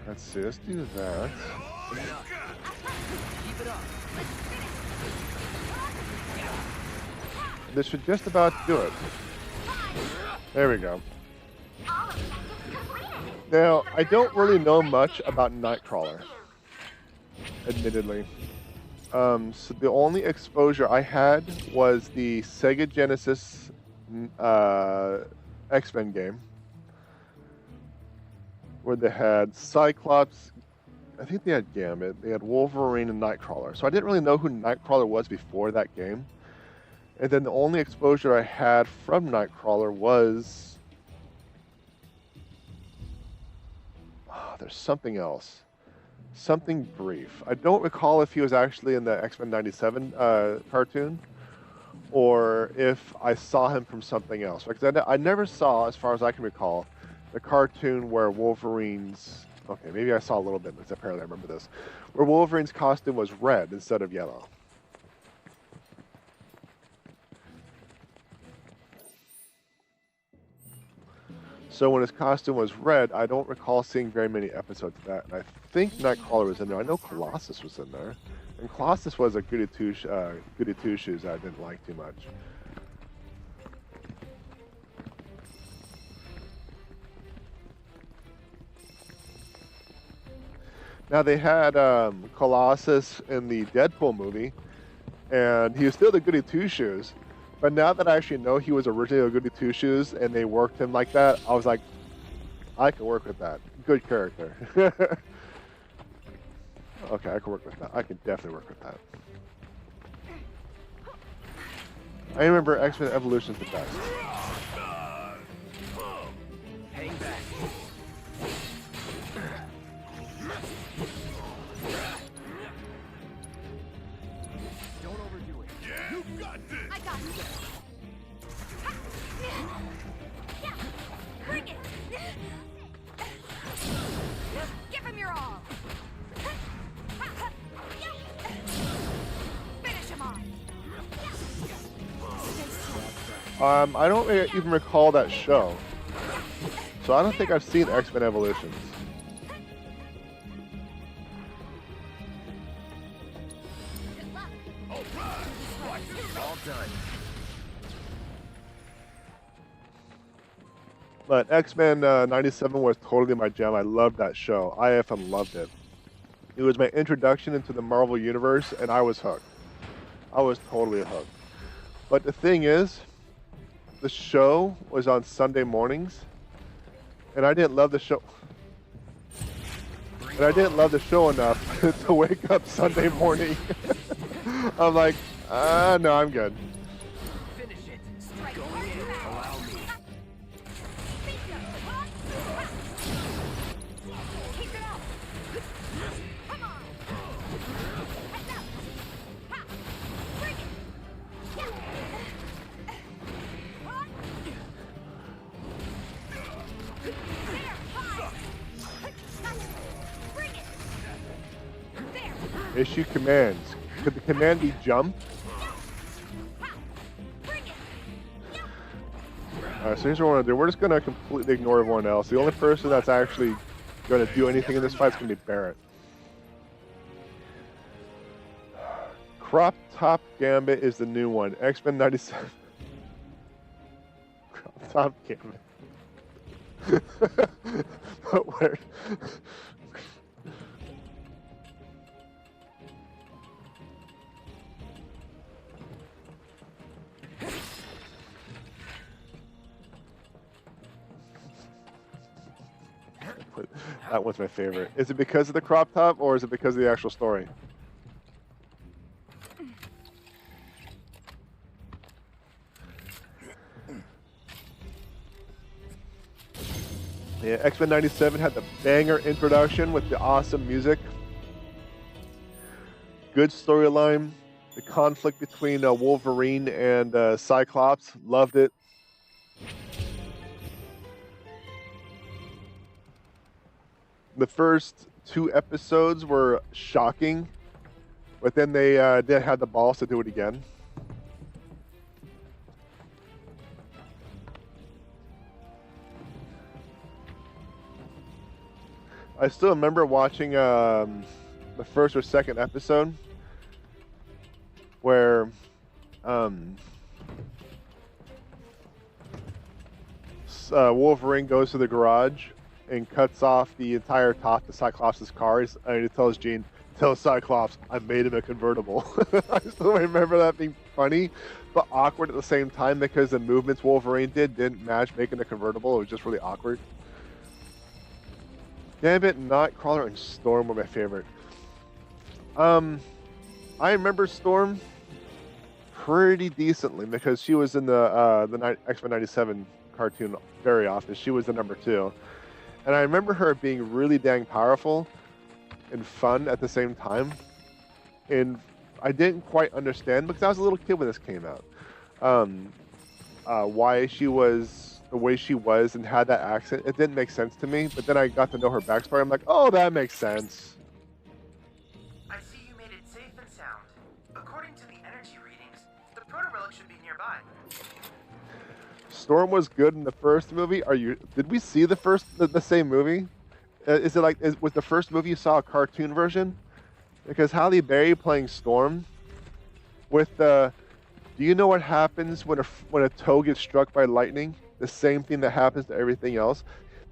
Let's see, let's do that. Keep it up. This should just about do it. There we go. Now, I don't really know much about Nightcrawler, admittedly. So the only exposure I had was the Sega Genesis X-Men game, where they had Cyclops, I think they had Gambit, they had Wolverine and Nightcrawler. So I didn't really know who Nightcrawler was before that game. And then the only exposure I had from Nightcrawler was... Oh, there's something else. Something brief. I don't recall if he was actually in the X-Men 97 cartoon, or if I saw him from something else. Because I never saw, as far as I can recall, the cartoon where Wolverine's... Okay, maybe I saw a little bit, because apparently I remember this. Where Wolverine's costume was red instead of yellow. So when his costume was red, I don't recall seeing very many episodes of that. And I think Nightcrawler was in there. I know Colossus was in there. And Colossus was a goody two-shoes I didn't like too much. Now they had Colossus in the Deadpool movie, and he was still the goody two-shoes. But now that I actually know he was originally a goody two-shoes and they worked him like that, I was like, I can work with that. Good character. Okay, I can work with that. I can definitely work with that. I remember X-Men Evolution's the best. Hang back. Don't overdo it. Yeah, you got this. I got you. Yeah, bring it. Give him your all. Finish him off. I don't even recall that show, so I don't think I've seen X-Men Evolutions. All done. But X-Men 97 was totally my jam. I loved that show. I effing loved it. It was my introduction into the Marvel Universe, and I was hooked. I was totally hooked. But the thing is, the show was on Sunday mornings, and I didn't love the show. And I didn't love the show enough to wake up Sunday morning. I'm like, no, I'm good. Finish it. Go in. Allow me. Keep it up. Come on. Heads up. Ha. Bring it. Yeah. What? There. Fine. Bring it. Issue commands. Could the command be jump? Alright, so here's what we're gonna do. We're just gonna completely ignore everyone else. The only person that's actually gonna do anything in this fight is gonna be Barrett. Crop Top Gambit is the new one. X-Men 97. Crop Top Gambit. But where? That one's my favorite. Is it because of the crop top or is it because of the actual story? Yeah, X-Men 97 had the banger introduction with the awesome music. Good storyline. The conflict between Wolverine and Cyclops. Loved it. The first 2 episodes were shocking, but then they had the balls to do it again. I still remember watching the first or second episode where Wolverine goes to the garage and cuts off the entire top of Cyclops' cars, and he tells Jean, "Tell Cyclops I made him a convertible." I still remember that being funny, but awkward at the same time because the movements Wolverine didn't match making a convertible. It was just really awkward. Gambit, Nightcrawler, and Storm were my favorite. I remember Storm pretty decently because she was in the X-Men 97 cartoon very often. She was the number 2. And I remember her being really dang powerful and fun at the same time. And I didn't quite understand, because I was a little kid when this came out, why she was the way she was and had that accent. It didn't make sense to me, but then I got to know her backstory. I'm like, oh, that makes sense. I see you made it safe and sound. According to the energy readings, the proto-relic should be nearby. Storm was good in the first movie. Did we see the same movie? Was the first movie you saw a cartoon version? Because Halle Berry playing Storm with do you know what happens when a toe gets struck by lightning? The same thing that happens to everything else.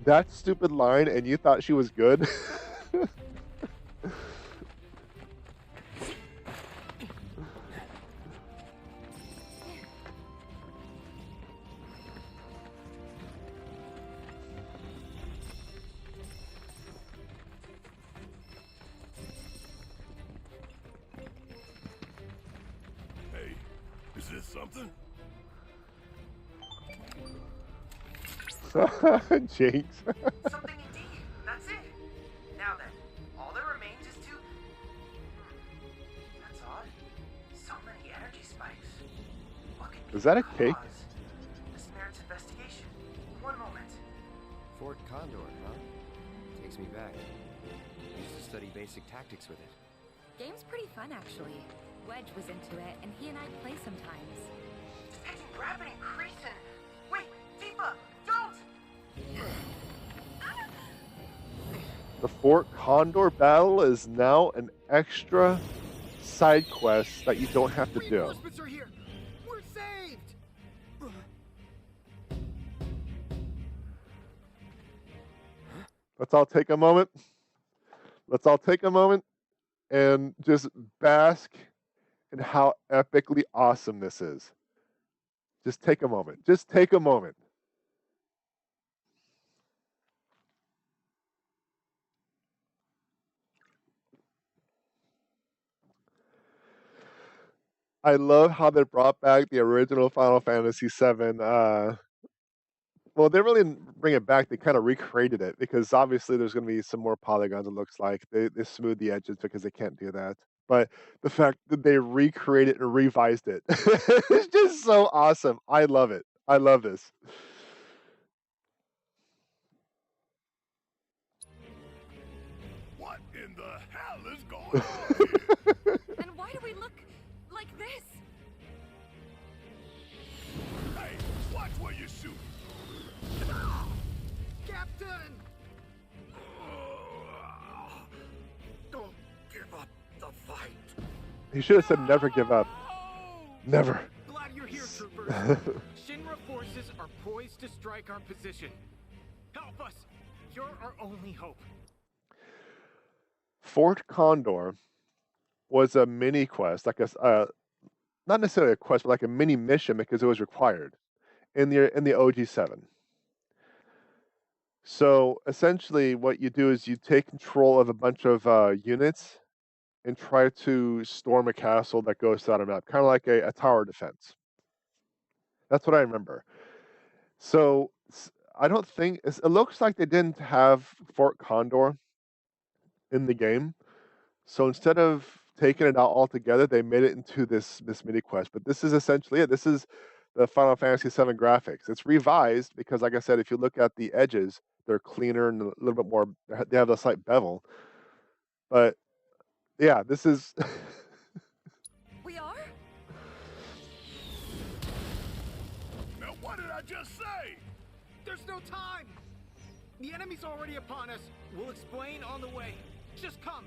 That stupid line, and you thought she was good? Is this something? Jinx. Something indeed. That's it. Now then, all that remains is to... That's odd. So many energy spikes. What could be Is that a the cake? cause? This merits investigation. One moment. Fort Condor, huh? Takes me back. Used to study basic tactics with it. Game's pretty fun, actually. Wedge was into it, and he and I play sometimes. It's taking rapid increasing. Wait, Tifa, don't! The Fort Condor battle is now an extra side quest that you don't have to do. Reinforcements are here. We're saved. Let's all take a moment. Let's all take a moment and just bask in how epically awesome this is. Just take a moment. Just take a moment. I love how they brought back the original Final Fantasy VII. Well, they really didn't bring it back. They kind of recreated it because obviously there's going to be some more polygons, it looks like. They smooth the edges because they can't do that. But the fact that they recreated and revised it, it's just so awesome. I love it. I love this. What in the hell is going on here? He should have said never give up. Never. Glad you're here, troopers. Shinra forces are poised to strike our position. Help us. You're our only hope. Fort Condor was a mini quest, like not necessarily a quest, but like a mini mission because it was required in the OG 7. So essentially, what you do is you take control of a bunch of units and try to storm a castle that goes down a map, kind of like a tower defense. That's what I remember. So I don't think it looks like they didn't have Fort Condor in the game. So instead of taking it out altogether, they made it into this mini quest. But this is essentially it. This is the Final Fantasy VII graphics. It's revised because, like I said, if you look at the edges, they're cleaner and a little bit more. They have a slight bevel. But yeah, this is. We are? Now, what did I just say? There's no time. The enemy's already upon us. We'll explain on the way. Just come.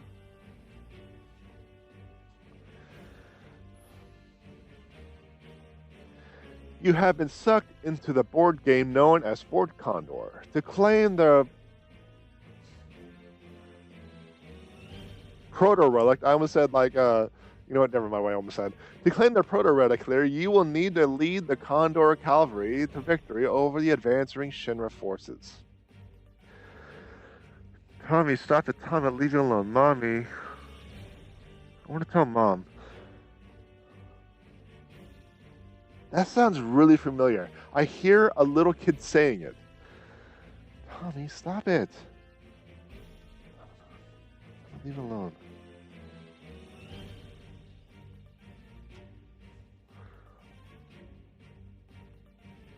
You have been sucked into the board game known as Fort Condor. To claim the proto-relic, I almost said like, you know what, never mind what I almost said. To claim the proto-relic here, you will need to lead the Condor Cavalry to victory over the advancing Shinra forces. Tommy, stop it. Tommy, leave you alone. Mommy. I want to tell Mom. That sounds really familiar. I hear a little kid saying it. Tommy, stop it. Leave it alone.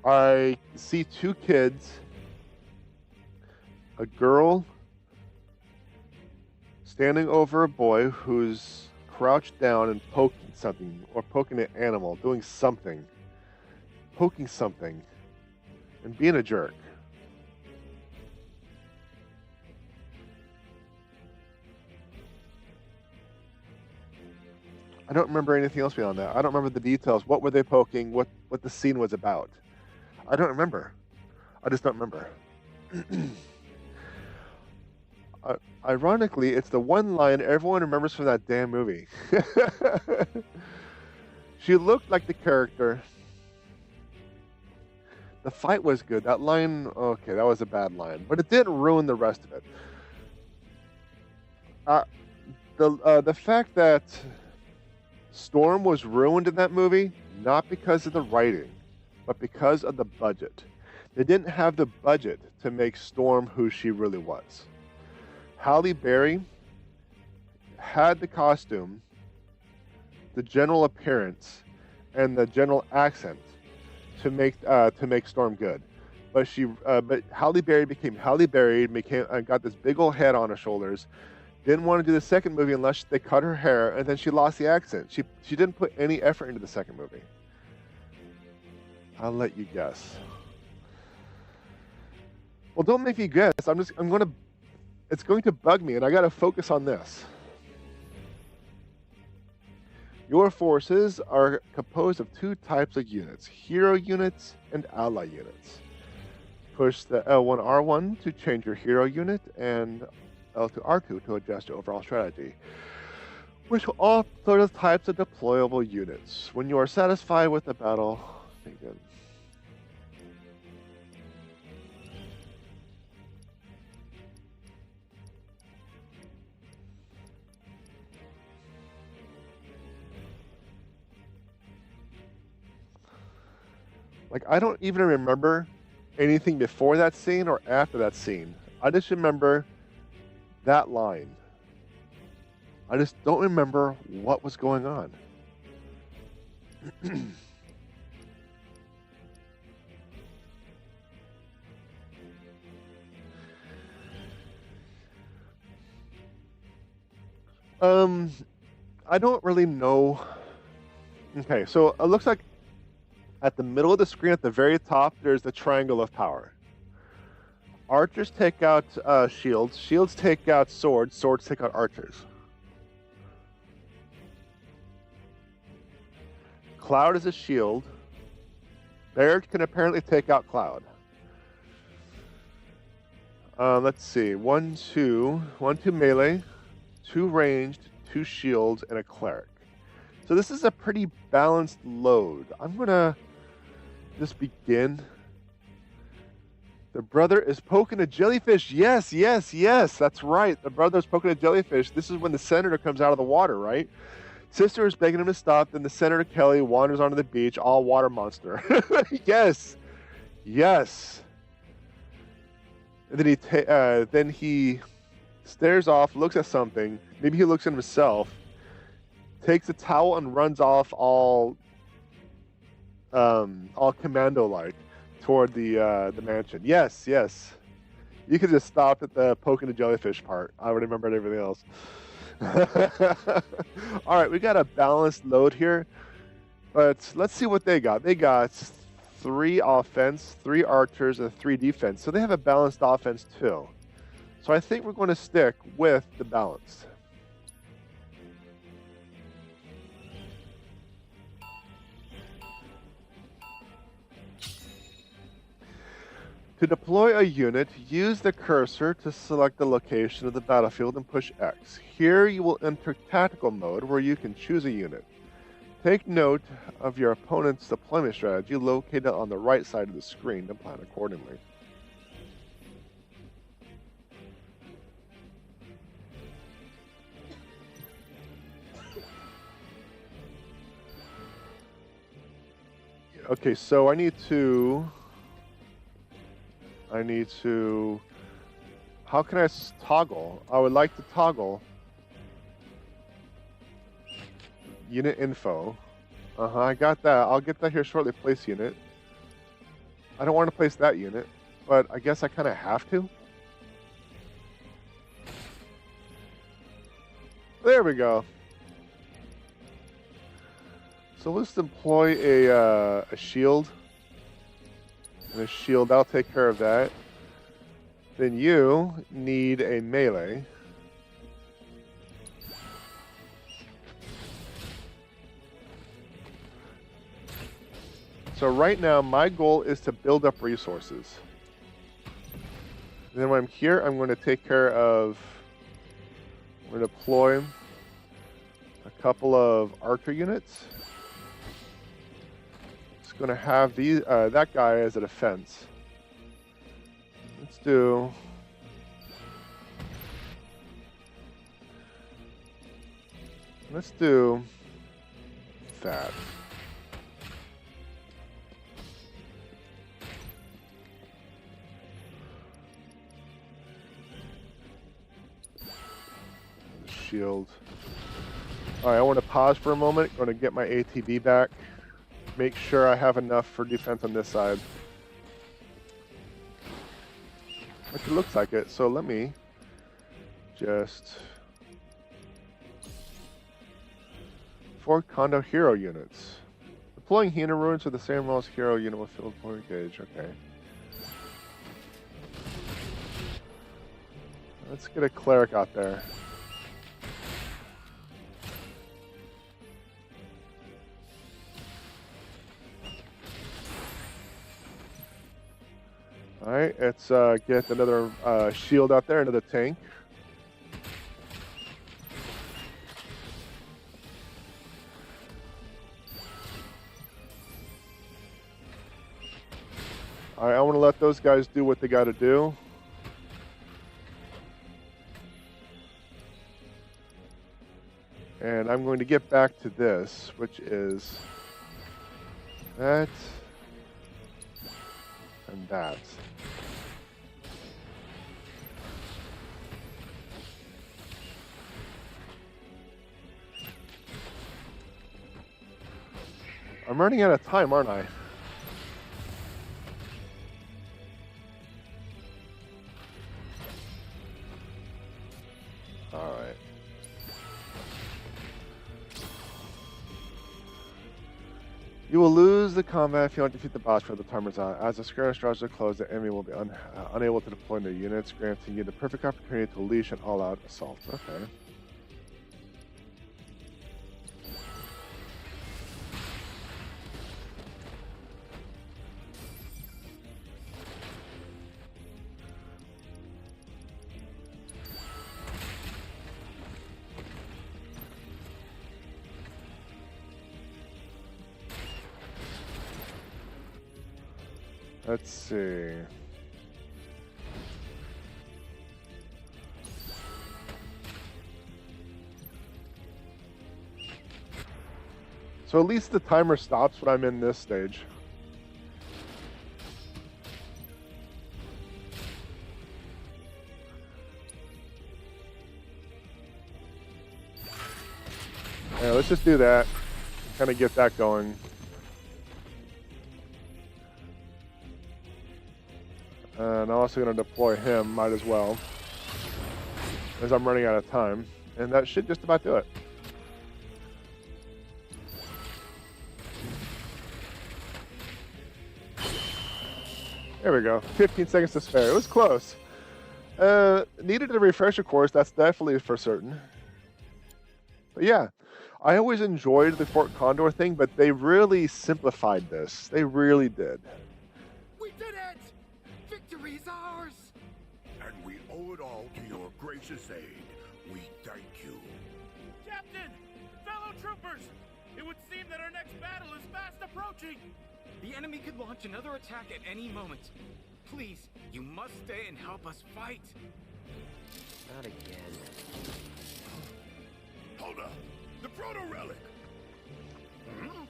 I see two kids, a girl standing over a boy who's crouched down and poking something, or poking an animal, doing something. Poking something and being a jerk. I don't remember anything else beyond that. I don't remember the details. What were they poking? What the scene was about? I don't remember. I just don't remember. Ironically, it's the one line everyone remembers from that damn movie. She looked like the character. The fight was good. That line, okay, that was a bad line, but it didn't ruin the rest of it. The fact that Storm was ruined in that movie, not because of the writing, but because of the budget. They didn't have the budget to make Storm who she really was. Halle Berry had the costume, the general appearance, and the general accent to make Storm good, but Halle Berry became Halle Berry, got this big old head on her shoulders. Didn't want to do the second movie unless they cut her hair, and then she lost the accent. She didn't put any effort into the second movie. I'll let you guess. Well, don't make me guess. It's going to bug me, and I got to focus on this. Your forces are composed of two types of units, hero units and ally units. Push the L1R1 to change your hero unit and L2R2 to adjust your overall strategy, which will all those types of deployable units. When you are satisfied with the battle, begin. Like, I don't even remember anything before that scene or after that scene. I just remember that line. I just don't remember what was going on. I don't really know. Okay, so it looks like at the middle of the screen, at the very top, there's the triangle of power. Archers take out shields. Shields take out swords. Swords take out archers. Cloud is a shield. Barrett can apparently take out Cloud. Let's see. 1, 2 melee, 2 ranged, 2 shields, and a cleric. So this is a pretty balanced load. I'm gonna just begin. The brother is poking a jellyfish. Yes, yes, yes. That's right. The brother is poking a jellyfish. This is when the senator comes out of the water, right? Sister is begging him to stop. Then the senator Kelly wanders onto the beach, all water monster. Yes, yes. And then he stares off, looks at something. Maybe he looks at himself. Takes a towel and runs off all commando-like toward the mansion. Yes, yes. You could just stop at the poking the jellyfish part. I would remember everything else. All right, we got a balanced load here, but let's see what they got. They got 3 offense, 3 archers, and 3 defense. So they have a balanced offense too. So I think we're going to stick with the balanced. To deploy a unit, use the cursor to select the location of the battlefield and push X. Here you will enter tactical mode where you can choose a unit. Take note of your opponent's deployment strategy located on the right side of the screen and plan accordingly. Okay, so I need to, how can I toggle? I would like to toggle unit info. I got that. I'll get that here shortly. Place unit. I don't want to place that unit, but I guess I kind of have to. There we go. So let's deploy a shield. And a shield, I'll take care of that. Then you need a melee. So right now, my goal is to build up resources. And then when I'm here, I'm going to take care of, we're going to deploy a couple of archer units. It's going to have these, that guy as a defense. Let's do that. Shield. All right, I want to pause for a moment. Going to get my ATB back. Make sure I have enough for defense on this side. Which it looks like it. So let me just Fort Condor hero units. Deploying hero ruins with the same role as hero unit with field point gauge. Okay. Let's get a cleric out there. Alright, let's get another shield out there, another tank. Alright, I want to let those guys do what they got to do. And I'm going to get back to this, which is that and that. I'm running out of time, aren't I? All right. You will lose the combat if you don't defeat the boss before the timer's out. As the skirmish draws to a close, the enemy will be unable to deploy their units, granting you the perfect opportunity to unleash an all-out assault. Okay. Let's see. So at least the timer stops when I'm in this stage. Yeah, let's just do that. Kind of get that going. And I'm also going to deploy him, might as well, as I'm running out of time. And that should just about do it. There we go. 15 seconds to spare. It was close. Needed a refresher course, that's definitely for certain. But yeah, I always enjoyed the Fort Condor thing, but they really simplified this. They really did. We did it! Victory is ours! And we owe it all to your gracious aid. We thank you. Captain! Fellow troopers! It would seem that our next battle is fast approaching! The enemy could launch another attack at any moment. Please, you must stay and help us fight. Not again. Hold up. The proto-relic. Hmm?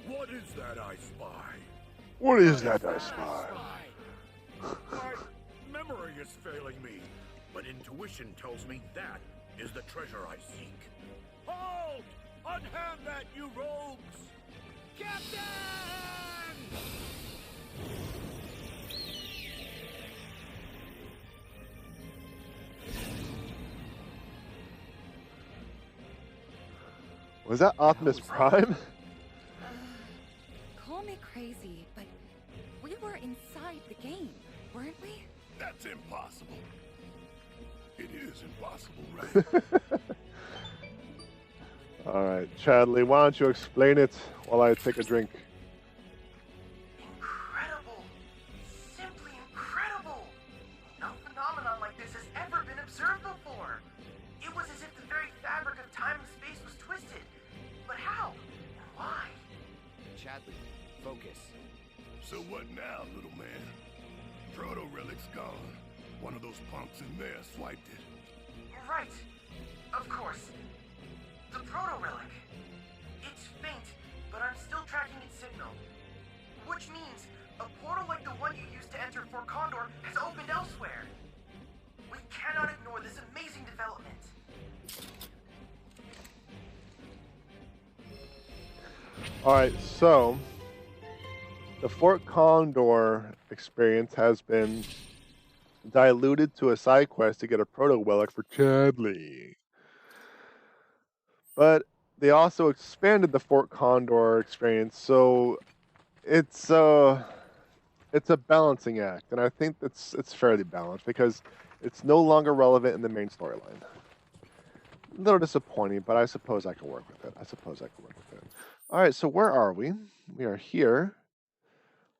What is that I spy? What is that I spy? My memory is failing me, but intuition tells me that is the treasure I seek. Hold! Unhand that, you rogues! Captain! Was that Optimus Prime? Call me crazy, but we were inside the game, weren't we? That's impossible. It is impossible, right? All right, Chadley, why don't you explain it while I take a drink? Incredible! Simply incredible! No phenomenon like this has ever been observed before. It was as if the very fabric of time and space was twisted. But how? And why? Chadley, focus. So what now, little man? Proto-relic's gone. One of those punks in there swiped it. Right. Of course. The proto-relic. It's faint, but I'm still tracking its signal. Which means a portal like the one you used to enter Fort Condor has opened elsewhere. We cannot ignore this amazing development. All right, so the Fort Condor experience has been diluted to a side quest to get a proto-relic for Chadley. But they also expanded the Fort Condor experience, so it's a balancing act, and I think it's fairly balanced because it's no longer relevant in the main storyline. A little disappointing, but I suppose I can work with it. All right, so where are we? We are here.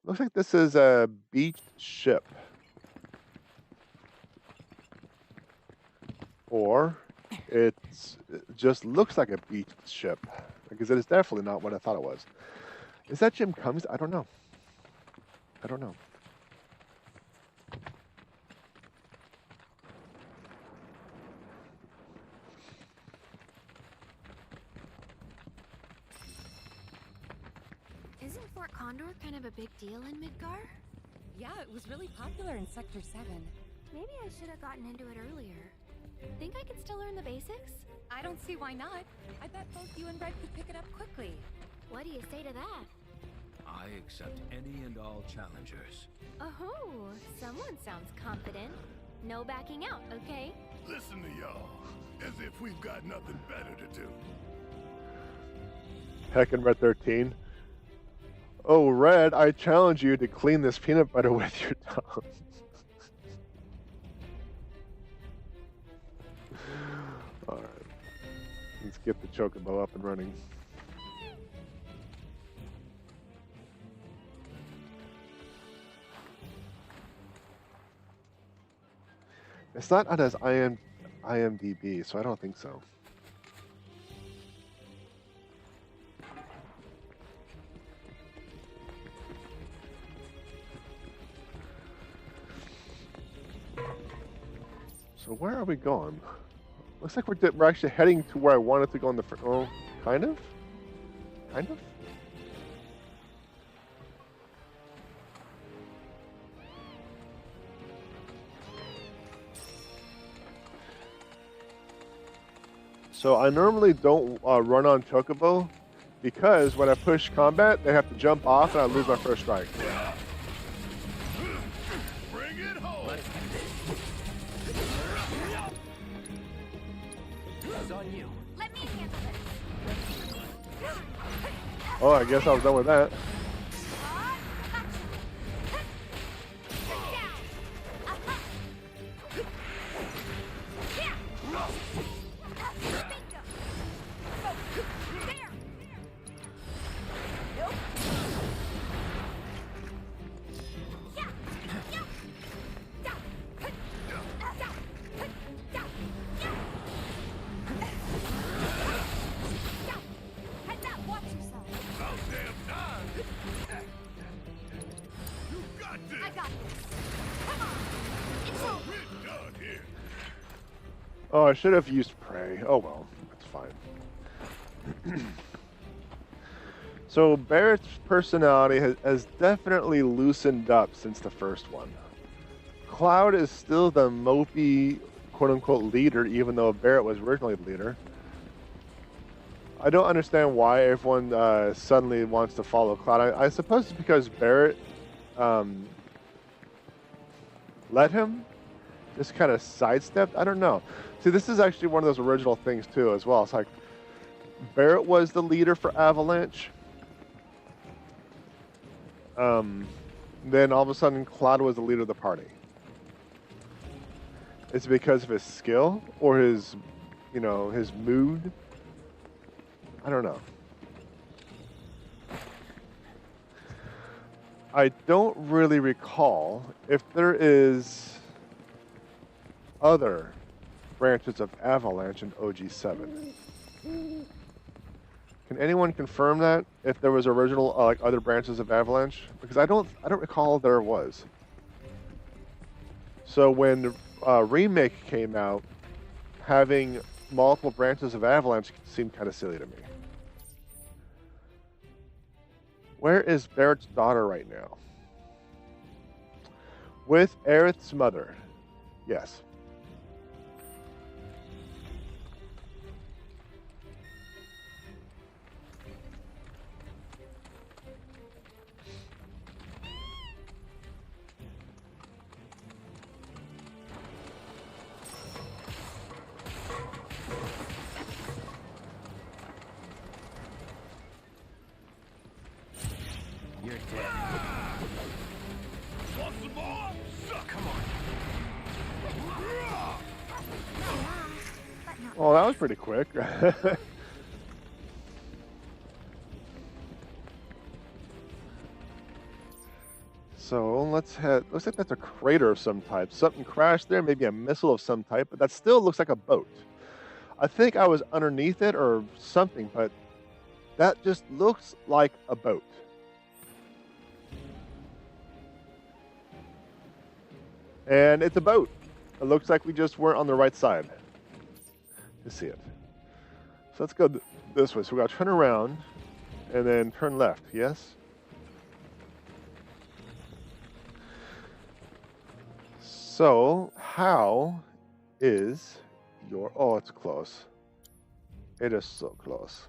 Looks like this is a beached ship. Or it just looks like a beached ship, because it is definitely not what I thought it was. Is that Jim Cummings? I don't know. Isn't Fort Condor kind of a big deal in Midgar? Yeah, it was really popular in Sector 7. Maybe I should have gotten into it earlier. Think I could still learn the basics? I don't see why not. I bet both you and Red could pick it up quickly. What do you say to that? I accept any and all challengers. Oh, someone sounds confident. No backing out, okay? Listen to y'all, as if we've got nothing better to do. Heck and Red 13. Oh, Red, I challenge you to clean this peanut butter with your tongue. Alright. Let's get the chocobo up and running. It's not on his IMDb, so I don't think so. So where are we going? Looks like we're actually heading to where I wanted to go in the first. Oh, kind of? Kind of? So I normally don't run on chocobo because when I push combat, they have to jump off and I lose my first strike. Bring it home. It's on you. Let me handle this. Oh, I guess I was done with that. Oh, I should have used prey. Oh well, that's fine. So Barrett's personality has definitely loosened up since the first one. Cloud is still the mopey, quote-unquote, leader, even though Barrett was originally the leader. I don't understand why everyone suddenly wants to follow Cloud. I suppose it's because Barrett let him. Just kind of sidestepped. I don't know. See, this is actually one of those original things too, as well. It's like Barrett was the leader for Avalanche. Then all of a sudden, Cloud was the leader of the party. Is it because of his skill or his, his mood? I don't know. I don't really recall if there is other branches of Avalanche in OG VII. Can anyone confirm that? If there was original like other branches of Avalanche? Because I don't recall there was. So when the remake came out, having multiple branches of Avalanche seemed kind of silly to me. Where is Barrett's daughter right now? With Aerith's mother. Yes. You're dead. Come on. Oh, that was pretty quick. So let's head. Looks like that's a crater of some type. Something crashed there, maybe a missile of some type, but that still looks like a boat. I think I was underneath it or something, but that just looks like a boat. And it's a boat. It looks like we just weren't on the right side to see it. So let's go this way. So we got to turn around and then turn left. Yes? So how is your... Oh, it's close. It is so close.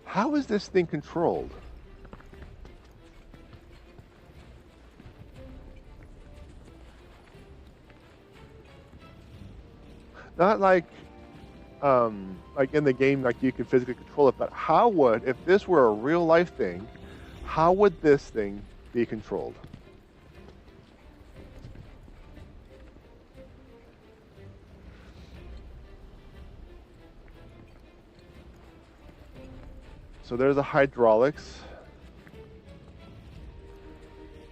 How is this thing controlled? Not like in the game, like you can physically control it, but how would, if this were a real life thing, how would this thing be controlled? So there's the hydraulics.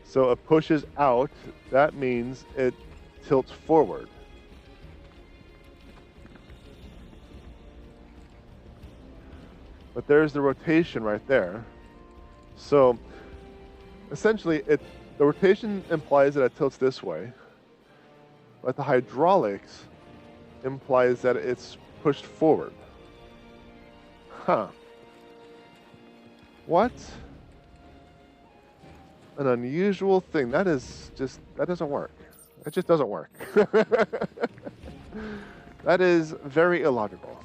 So it pushes out. That means it tilts forward. But there's the rotation right there. So essentially, the rotation implies that it tilts this way, but the hydraulics implies that it's pushed forward. Huh. What an unusual thing. That doesn't work. It just doesn't work. That is very illogical.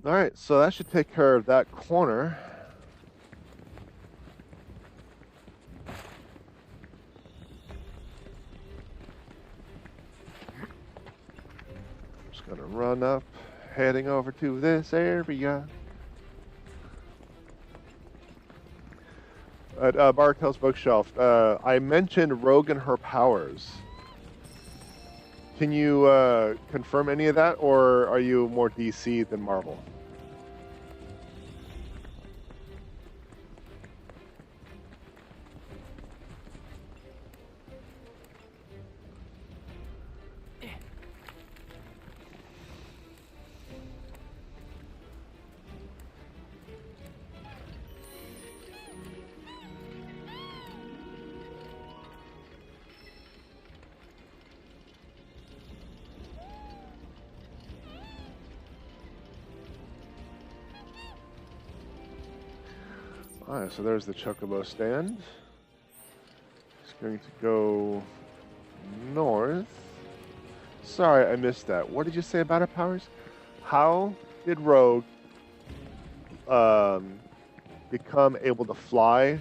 All right, so that should take care of that corner. Just gonna run up, heading over to this area. At Bartel's bookshelf, I mentioned Rogue and her powers. Can you confirm any of that, or are you more DC than Marvel? Alright, so there's the chocobo stand. It's going to go north. Sorry, I missed that. What did you say about her powers? How did Rogue become able to fly,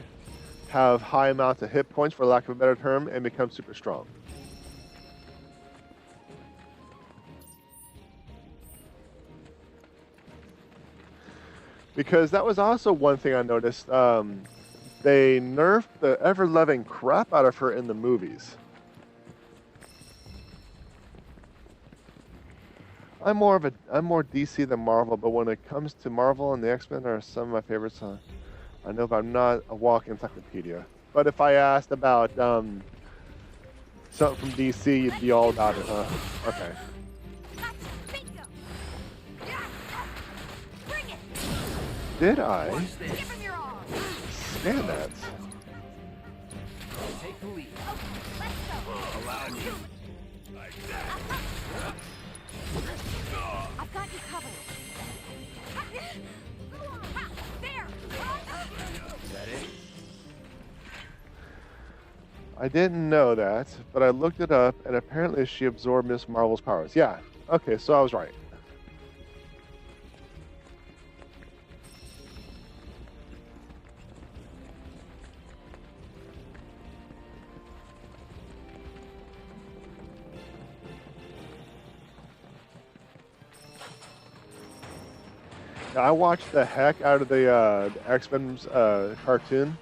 have high amounts of hit points, for lack of a better term, and become super strong? Because that was also one thing I noticed. They nerfed the ever-loving crap out of her in the movies. I'm more DC than Marvel, but when it comes to Marvel and the X-Men are some of my favorites. I know, but I'm not a walking encyclopedia. But if I asked about something from DC, you'd be all about it, huh? Okay. Did I? Stand that. Take the lead. Allow me. I've got you covered. There. Is that it? I didn't know that, but I looked it up, and apparently she absorbed Miss Marvel's powers. Yeah. Okay, so I was right. Now, I watched the heck out of the X-Men's cartoon,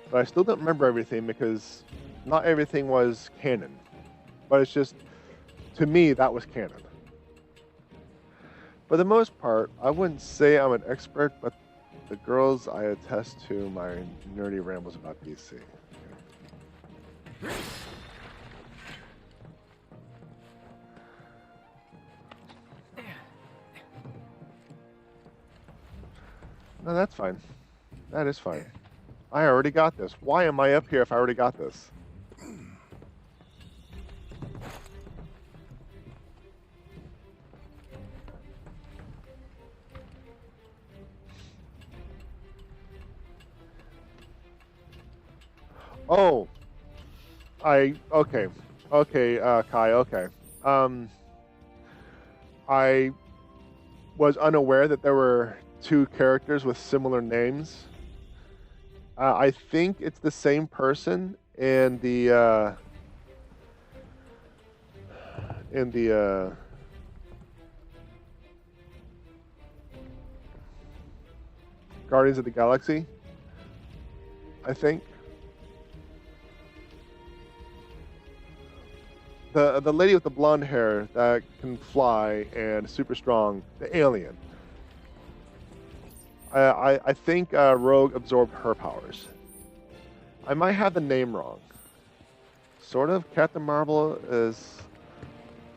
but I still don't remember everything because not everything was canon. But it's just, to me, that was canon. For the most part, I wouldn't say I'm an expert, but the girls I attest to my nerdy rambles about DC. No, that's fine. That is fine. I already got this. Why am I up here if I already got this? Oh. Okay. Okay, Kai, okay. I was unaware that there were two characters with similar names. I think it's the same person in the Guardians of the Galaxy, I think. The lady with the blonde hair that can fly and super strong, the alien. I think Rogue absorbed her powers. I might have the name wrong. Sort of. Captain Marvel is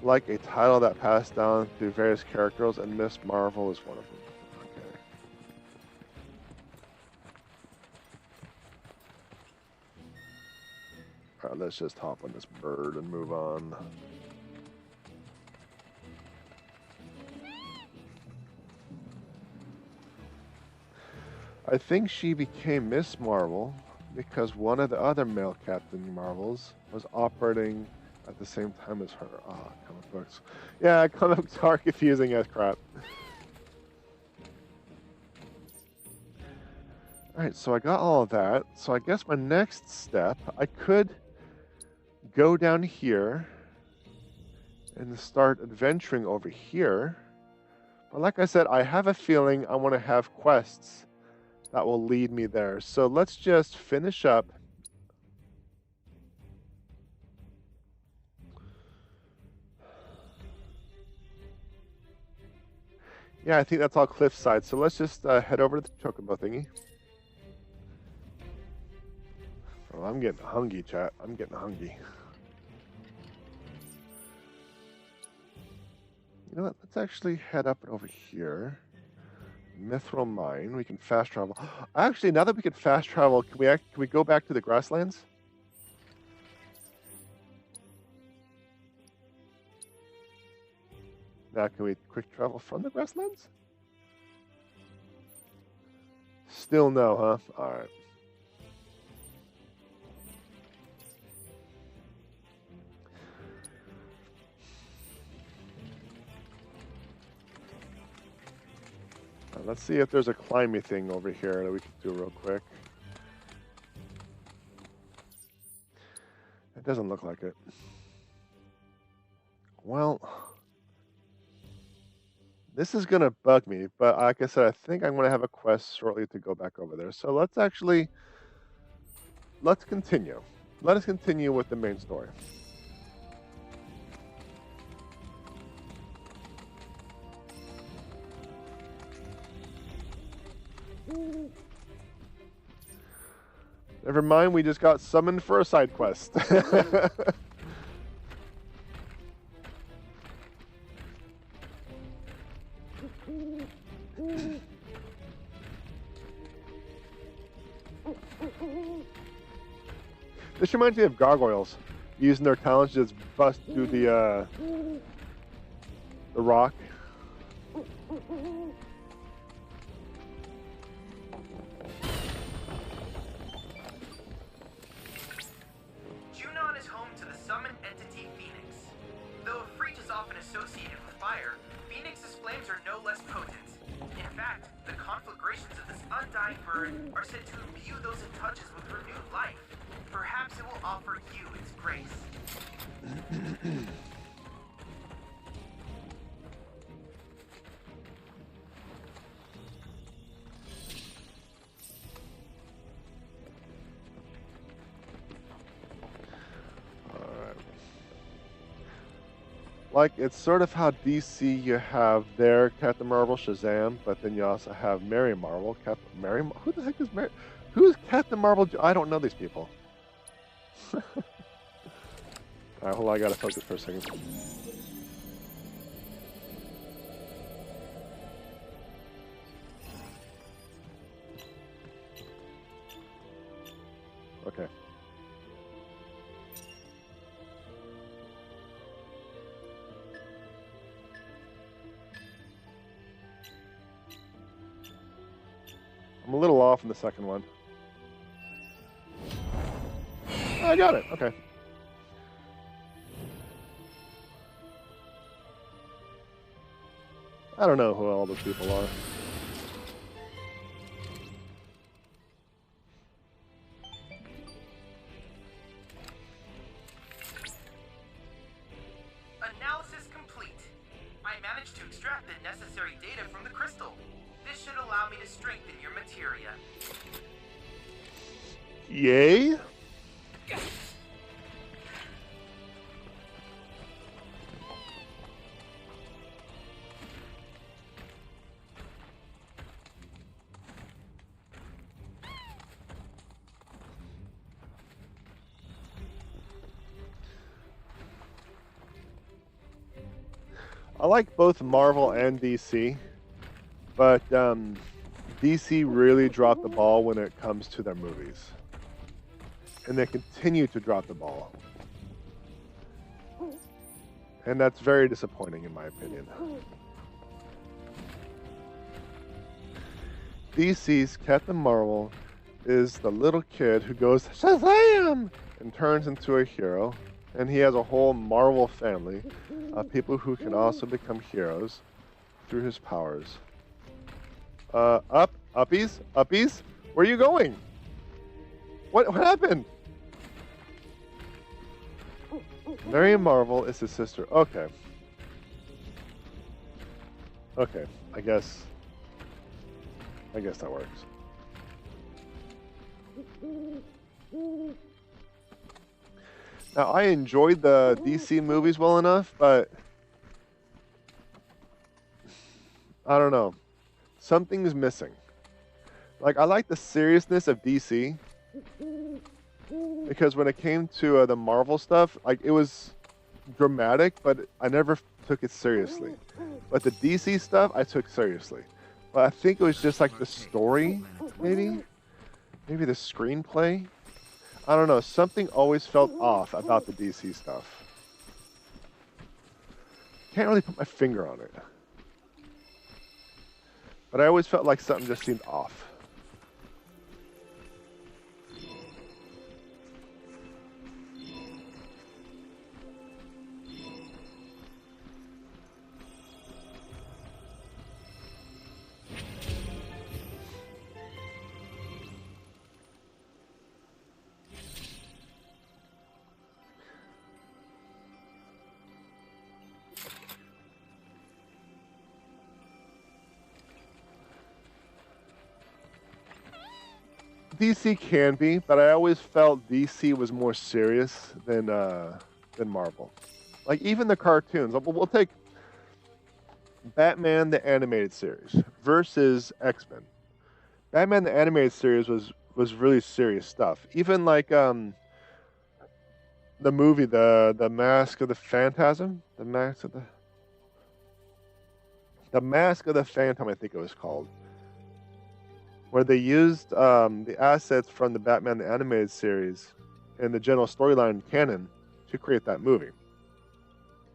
like a title that passed down through various characters, and Miss Marvel is one of them. Okay. Alright, let's just hop on this bird and move on. I think she became Miss Marvel because one of the other male Captain Marvels was operating at the same time as her. Ah, comic books. Yeah, comic books are confusing as crap. Alright, so I got all of that. So I guess my next step, I could go down here and start adventuring over here. But like I said, I have a feeling I want to have quests that will lead me there. So let's just finish up. Yeah, I think that's all cliffside. So let's just head over to the chocobo thingy. Oh, I'm getting hungry, chat. I'm getting hungry. You know what? Let's actually head up and over here. Mithril Mine. We can fast travel. Actually, now that we can fast travel, can we go back to the grasslands? Now, can we quick travel from the grasslands? Still no, huh? All right. Let's see if there's a climbing thing over here that we can do real quick. It doesn't look like it. Well, this is going to bug me, but like I said, I think I'm going to have a quest shortly to go back over there. So let's continue. Let us continue with the main story. Never mind, we just got summoned for a side quest. This reminds me of gargoyles using their talents to just bust through the rock. Junon is home to the summoned entity Phoenix. Though Freak is often associated with fire, Phoenix's flames are no less potent. In fact, the conflagrations of this undying bird are said to imbue those it touches with renewed life. Perhaps it will offer you its grace. Like, it's sort of how DC, you have their Captain Marvel, Shazam, but then you also have Mary Marvel. Who the heck is Mary? Who's Captain Marvel? I don't know these people. Alright, hold on, I gotta focus for a second. Okay. I'm a little off in the second one. I got it. Okay. I don't know who all those people are. Analysis complete. I managed to extract the necessary data from the crystal. This should allow me to strengthen your materia. Yay? I like both Marvel and DC, but DC really dropped the ball when it comes to their movies. And they continue to drop the ball. And that's very disappointing in my opinion. DC's Captain Marvel is the little kid who goes Shazam and turns into a hero, and he has a whole Marvel family of people who can also become heroes through his powers. Uppies, where are you going? What happened? Mary Marvel is his sister. Okay. Okay, I guess that works. Now, I enjoyed the DC movies well enough, but I don't know. Something's missing. Like, I like the seriousness of DC, because when it came to the Marvel stuff, like, it was dramatic, but I never took it seriously. But the DC stuff, I took seriously. But I think it was just like the story, maybe the screenplay. I don't know. Something always felt off about the DC stuff. Can't really put my finger on it. But I always felt like something just seemed off. DC can be, but I always felt DC was more serious than Marvel. Like, even the cartoons. We'll take Batman the Animated Series versus X-Men. Batman the Animated Series was really serious stuff. Even like the movie, the Mask of the Phantasm, the Mask of the Phantom, I think it was called, where they used the assets from the Batman the Animated Series and the general storyline canon to create that movie.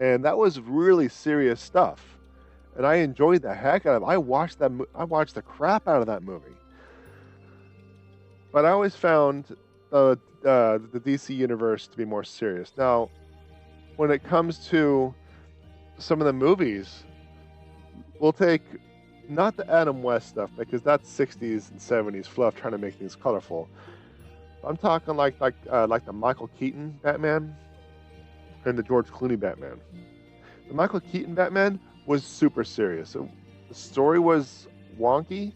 And that was really serious stuff. And I enjoyed the heck out of it. I watched the crap out of that movie. But I always found the DC universe to be more serious. Now, when it comes to some of the movies, we'll take not the Adam West stuff, because that's 60s and 70s fluff trying to make things colorful. I'm talking like the Michael Keaton Batman and the George Clooney Batman. The Michael Keaton Batman was super serious. So the story was wonky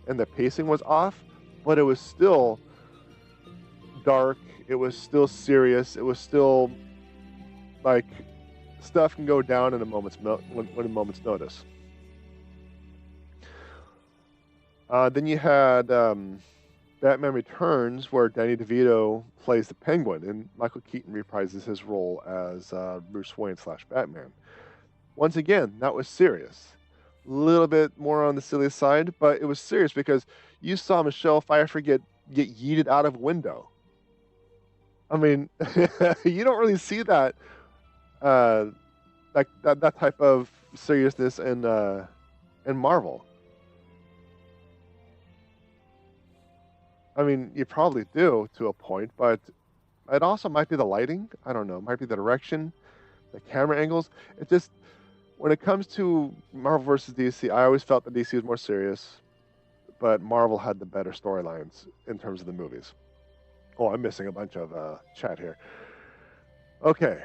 and the pacing was off, but it was still dark. It was still serious. It was still like stuff can go down in a moment's notice. Then you had Batman Returns, where Danny DeVito plays the Penguin, and Michael Keaton reprises his role as Bruce Wayne / Batman. Once again, that was serious. A little bit more on the silly side, but it was serious because you saw Michelle Pfeiffer get yeeted out of a window. I mean, you don't really see that, like that type of seriousness in Marvel. I mean, you probably do to a point, but it also might be the lighting. I don't know. It might be the direction, the camera angles. It just, when it comes to Marvel versus DC, I always felt that DC was more serious, but Marvel had the better storylines in terms of the movies. Oh, I'm missing a bunch of chat here. Okay,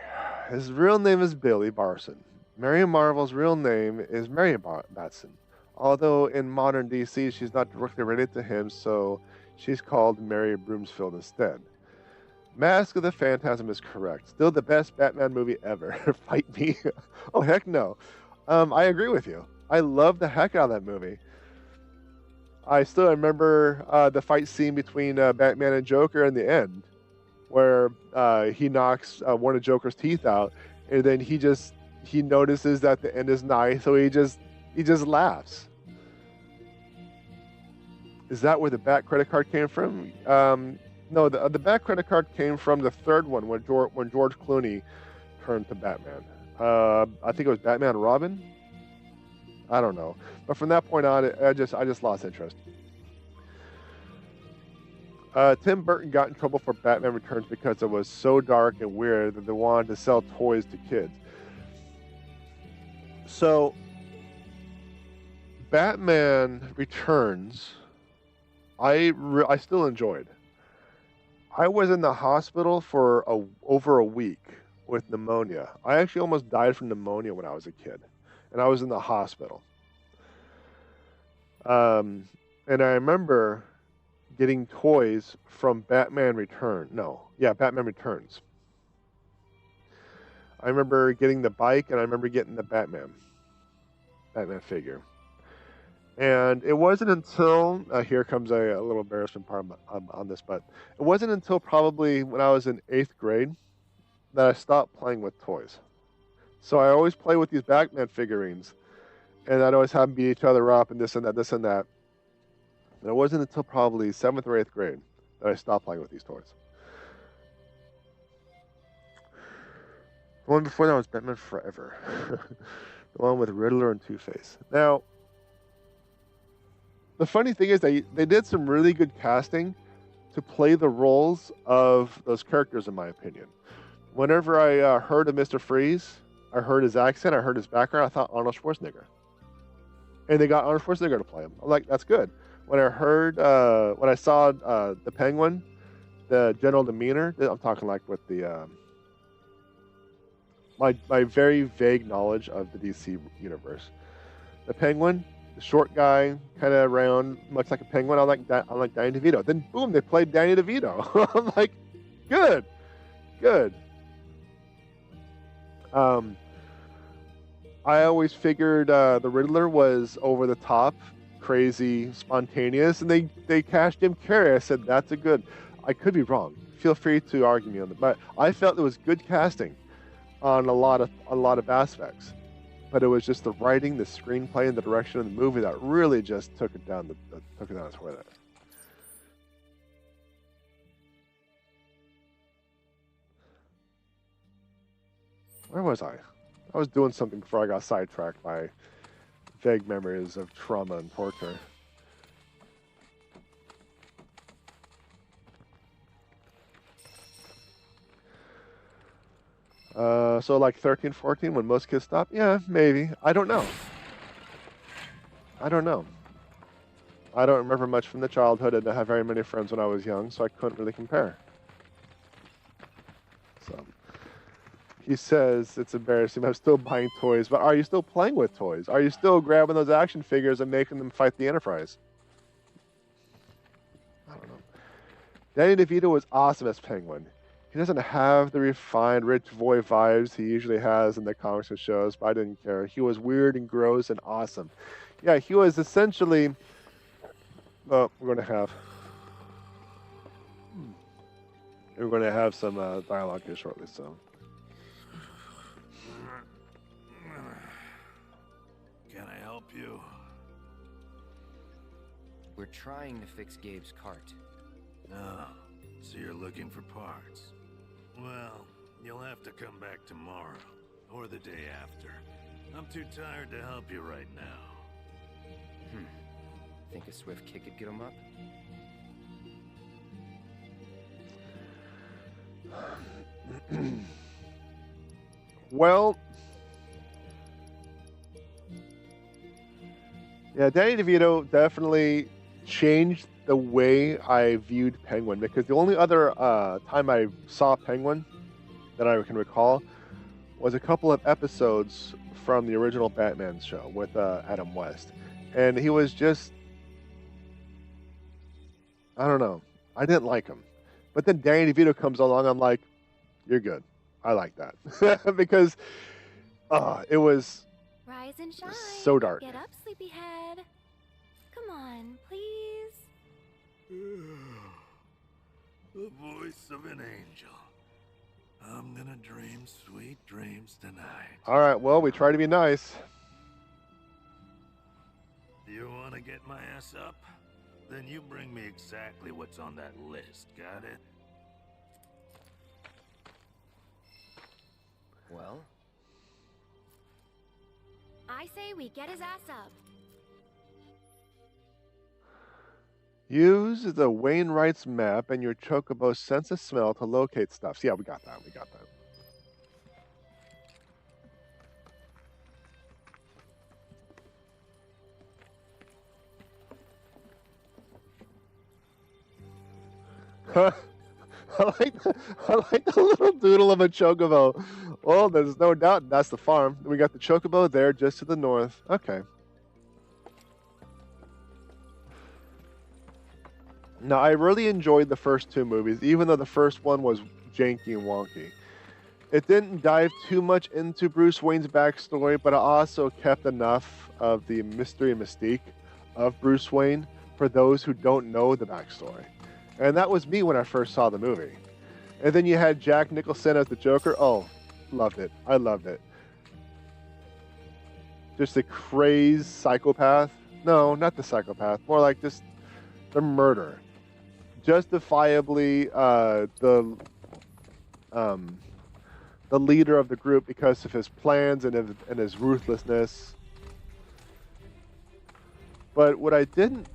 his real name is Billy Barson. Mary Marvel's real name is Mary Batson. Although in modern DC, she's not directly related to him, so she's called Mary Broomsfield instead. Mask of the Phantasm is correct. Still the best Batman movie ever. Fight me. Oh, heck no. I agree with you. I love the heck out of that movie. I still remember the fight scene between Batman and Joker in the end, where he knocks one of Joker's teeth out, and then he he notices that the end is nigh, so he just laughs. Is that where the Bat credit card came from? No, the Bat credit card came from the third one when George Clooney turned to Batman. I think it was Batman and Robin. I don't know, but from that point on, I just lost interest. Tim Burton got in trouble for Batman Returns because it was so dark and weird that they wanted to sell toys to kids. So, Batman Returns, I still enjoyed. I was in the hospital for over a week with pneumonia. I actually almost died from pneumonia when I was a kid, and I was in the hospital. And I remember getting toys from Batman Returns. Batman Returns. I remember getting the bike, and I remember getting the Batman figure. And it wasn't until, here comes a little embarrassment part on this, but it wasn't until probably when I was in 8th grade that I stopped playing with toys. So I always play with these Batman figurines, and I'd always have them beat each other up and this and that, And it wasn't until probably 7th or 8th grade that I stopped playing with these toys. The one before that was Batman Forever. The one with Riddler and Two-Face. Now, the funny thing is they did some really good casting to play the roles of those characters, in my opinion. Whenever I heard of Mr. Freeze, I heard his accent, I heard his background, I thought Arnold Schwarzenegger. And they got Arnold Schwarzenegger to play him. I'm like, that's good. When I saw the Penguin, the general demeanor, I'm talking like with the my very vague knowledge of the DC universe. The Penguin, the short guy, kind of round, much like a penguin. I like Danny DeVito. Then boom, they played Danny DeVito. I'm like, good. I always figured the Riddler was over the top, crazy, spontaneous, and they cast Jim Carrey. I said that's a good. I could be wrong. Feel free to argue me on that, but I felt it was good casting on a lot of aspects. But it was just the writing, the screenplay, and the direction of the movie that really just took it down the toilet. Where was I? I was doing something before I got sidetracked by vague memories of trauma and torture. So like 13, 14, when most kids stop? Yeah, maybe. I don't know. I don't remember much from the childhood. I didn't have very many friends when I was young, so I couldn't really compare. So he says it's embarrassing. I'm still buying toys, but are you still playing with toys? Are you still grabbing those action figures and making them fight the Enterprise? I don't know. Danny DeVito was awesome as Penguin. He doesn't have the refined, rich boy vibes he usually has in the comics and shows, but I didn't care. He was weird and gross and awesome. Yeah, he was essentially... Oh, we're going to have some dialogue here shortly, so... Can I help you? We're trying to fix Gabe's cart. Oh, so you're looking for parts. Well, you'll have to come back tomorrow, or the day after. I'm too tired to help you right now. Think a swift kick could get him up? Well, yeah, Danny DeVito definitely changed the way I viewed Penguin, because the only other time I saw Penguin that I can recall was a couple of episodes from the original Batman show with Adam West. And he was just, I don't know, I didn't like him. But then Danny DeVito comes along, I'm like, you're good. I like that. Because it was Rise and shine. so dark. Get up, sleepyhead. Come on, please. The voice of an angel. I'm gonna dream sweet dreams tonight. All right, well, we try to be nice. You want to get my ass up? Then you bring me exactly what's on that list, got it? Well? I say we get his ass up. Use the Wainwright's map and your chocobo's sense of smell to locate stuff. So yeah, we got that. We got that. I like the little doodle of a chocobo. Well, there's no doubt that's the farm. We got the chocobo there just to the north. Okay. Now, I really enjoyed the first two movies, even though the first one was janky and wonky. It didn't dive too much into Bruce Wayne's backstory, but it also kept enough of the mystery and mystique of Bruce Wayne for those who don't know the backstory. And that was me when I first saw the movie. And then you had Jack Nicholson as the Joker. Oh, loved it. I loved it. Just a crazed psychopath. No, not the psychopath. More like just the murderer. Justifiably the leader of the group because of his plans and his ruthlessness. But what I didn't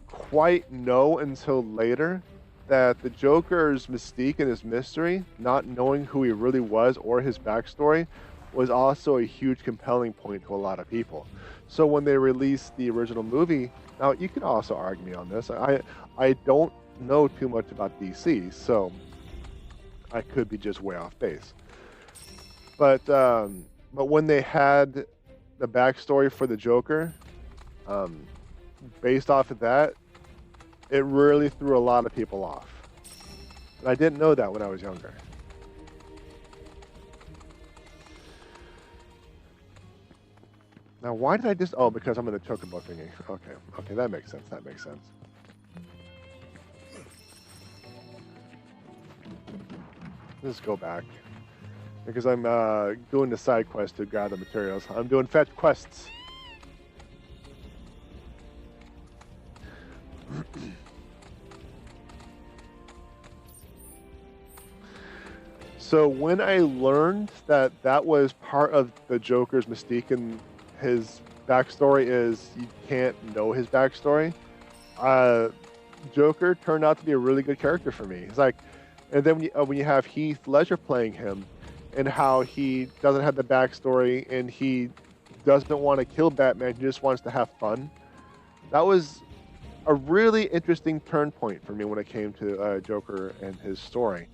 quite know until later, that the Joker's mystique and his mystery, not knowing who he really was or his backstory, was also a huge compelling point to a lot of people. So when they released the original movie, now you can also argue me on this. I don't know too much about DC, so I could be just way off base. But when they had the backstory for the Joker, based off of that, it really threw a lot of people off. And I didn't know that when I was younger. Now, why did I just... Oh, because I'm in the chocobo thingy. Okay, that makes sense. Let's go back. Because I'm doing the side quest to gather materials. I'm doing fetch quests. So when I learned that that was part of the Joker's mystique and his backstory is you can't know his backstory, Joker turned out to be a really good character for me. It's like, and then when you have Heath Ledger playing him, and how he doesn't have the backstory and he doesn't want to kill Batman, he just wants to have fun. That was a really interesting turn point for me when it came to Joker and his story.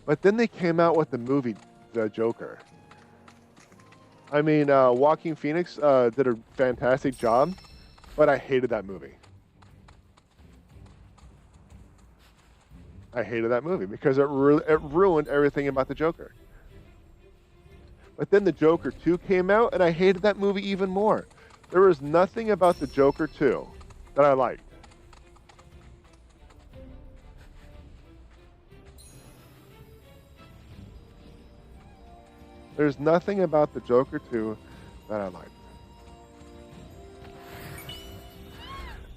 But then they came out with the movie, The Joker. I mean, Joaquin Phoenix did a fantastic job, but I hated that movie. I hated that movie because it ruined everything about the Joker. But then the Joker 2 came out, and I hated that movie even more. There was nothing about the Joker 2 that I liked. There's nothing about the Joker 2 that I liked.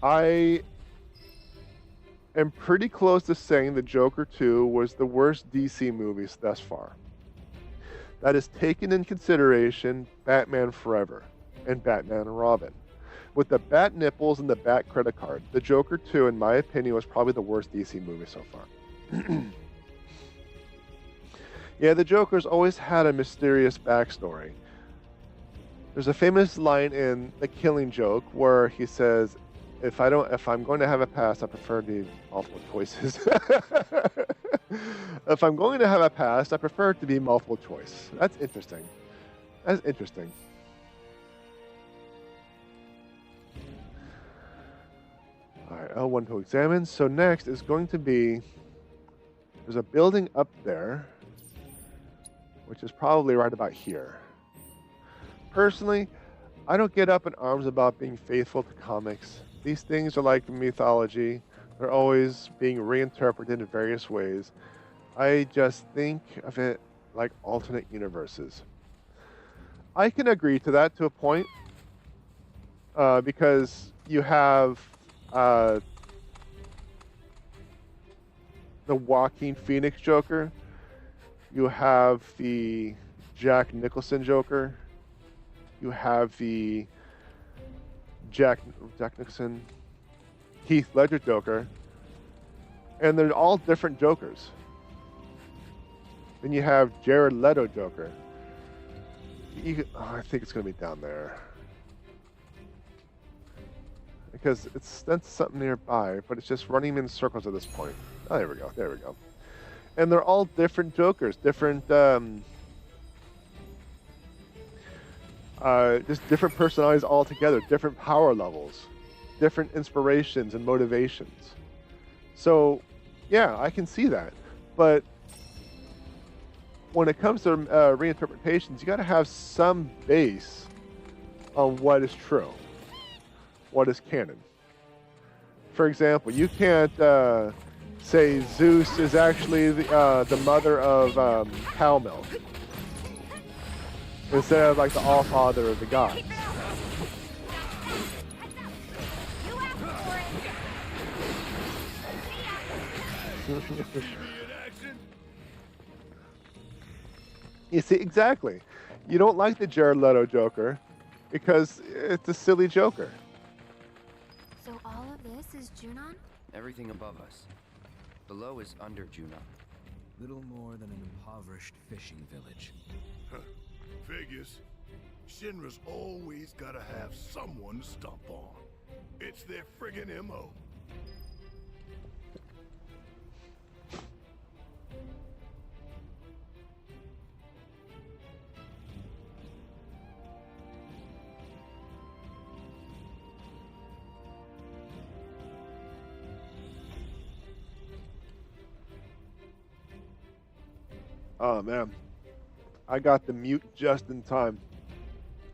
I am pretty close to saying the Joker 2 was the worst DC movies thus far. That is taken in consideration Batman Forever and Batman and Robin. With the bat nipples and the bat credit card, the Joker 2, in my opinion, was probably the worst DC movie so far. Yeah, the Joker's always had a mysterious backstory. There's a famous line in The Killing Joke where he says, if I'm going to have a past, I prefer the multiple choices. If I'm going to have a past, I prefer it to be multiple choice. That's interesting. That's interesting. All right, L1 to examine. So next is going to be, there's a building up there, which is probably right about here. Personally, I don't get up in arms about being faithful to comics. These things are like mythology. They're always being reinterpreted in various ways. I just think of it like alternate universes. I can agree to that to a point, because you have the Joaquin Phoenix Joker, you have the Jack Nicholson Joker, you have the Jack Nicholson, Heath Ledger Joker, and they're all different Jokers. Then you have Jared Leto Joker. I think it's going to be down there. Because that's something nearby, but it's just running in circles at this point. Oh, there we go. There we go. And they're all different Jokers, different, just different personalities altogether, different power levels, different inspirations and motivations. So, yeah, I can see that. But when it comes to reinterpretations, you got to have some base on what is true, what is canon. For example, you can't say Zeus is actually the mother of cow milk instead of like the all-father of the gods. You see, exactly. You don't like the Jared Leto Joker because it's a silly Joker. So all of this is Junon? Everything above us. Below is under Junon. Little more than an impoverished fishing village. Huh. Figures. Shinra's always gotta have someone to stomp on. It's their friggin' MO. Oh man, I got the mute just in time.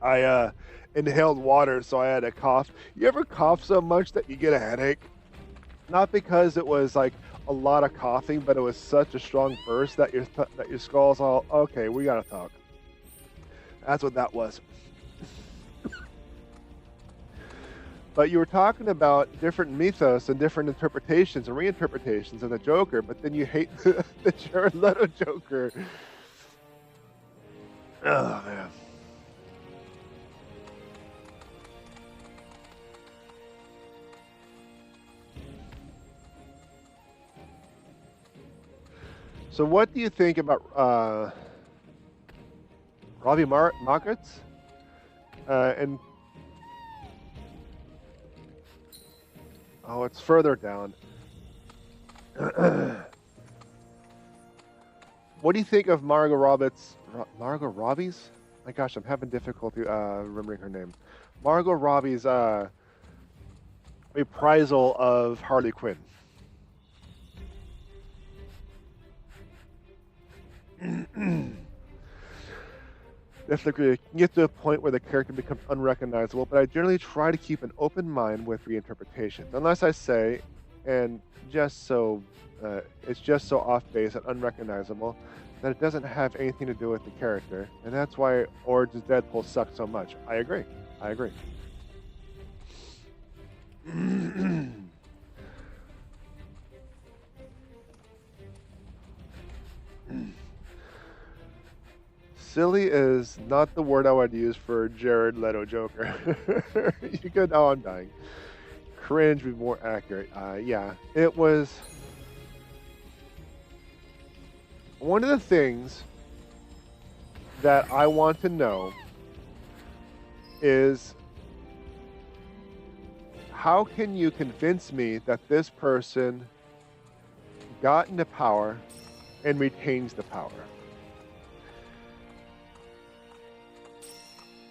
I inhaled water, so I had a cough. You ever cough so much that you get a headache? Not because it was like a lot of coughing, but it was such a strong burst that your skull's all, okay, we gotta talk. That's what that was. But you were talking about different mythos and different interpretations and reinterpretations of the Joker, but then you hate the Jared Leto Joker. Oh, man. So what do you think about Robbie Markets and oh, it's further down. What do you think of Margot Robbie's? My gosh, I'm having difficulty remembering her name. Margot Robbie's reprisal of Harley Quinn. Definitely agree. You can get to a point where the character becomes unrecognizable, but I generally try to keep an open mind with reinterpretations, unless I say, and just so it's just so off base and unrecognizable that it doesn't have anything to do with the character, and that's why Origins Deadpool sucks so much. I agree. I agree. Silly is not the word I would use for Jared Leto Joker. You could, oh, I'm dying. Cringe would be more accurate. Yeah, it was. One of the things that I want to know is how can you convince me that this person got into power and retains the power?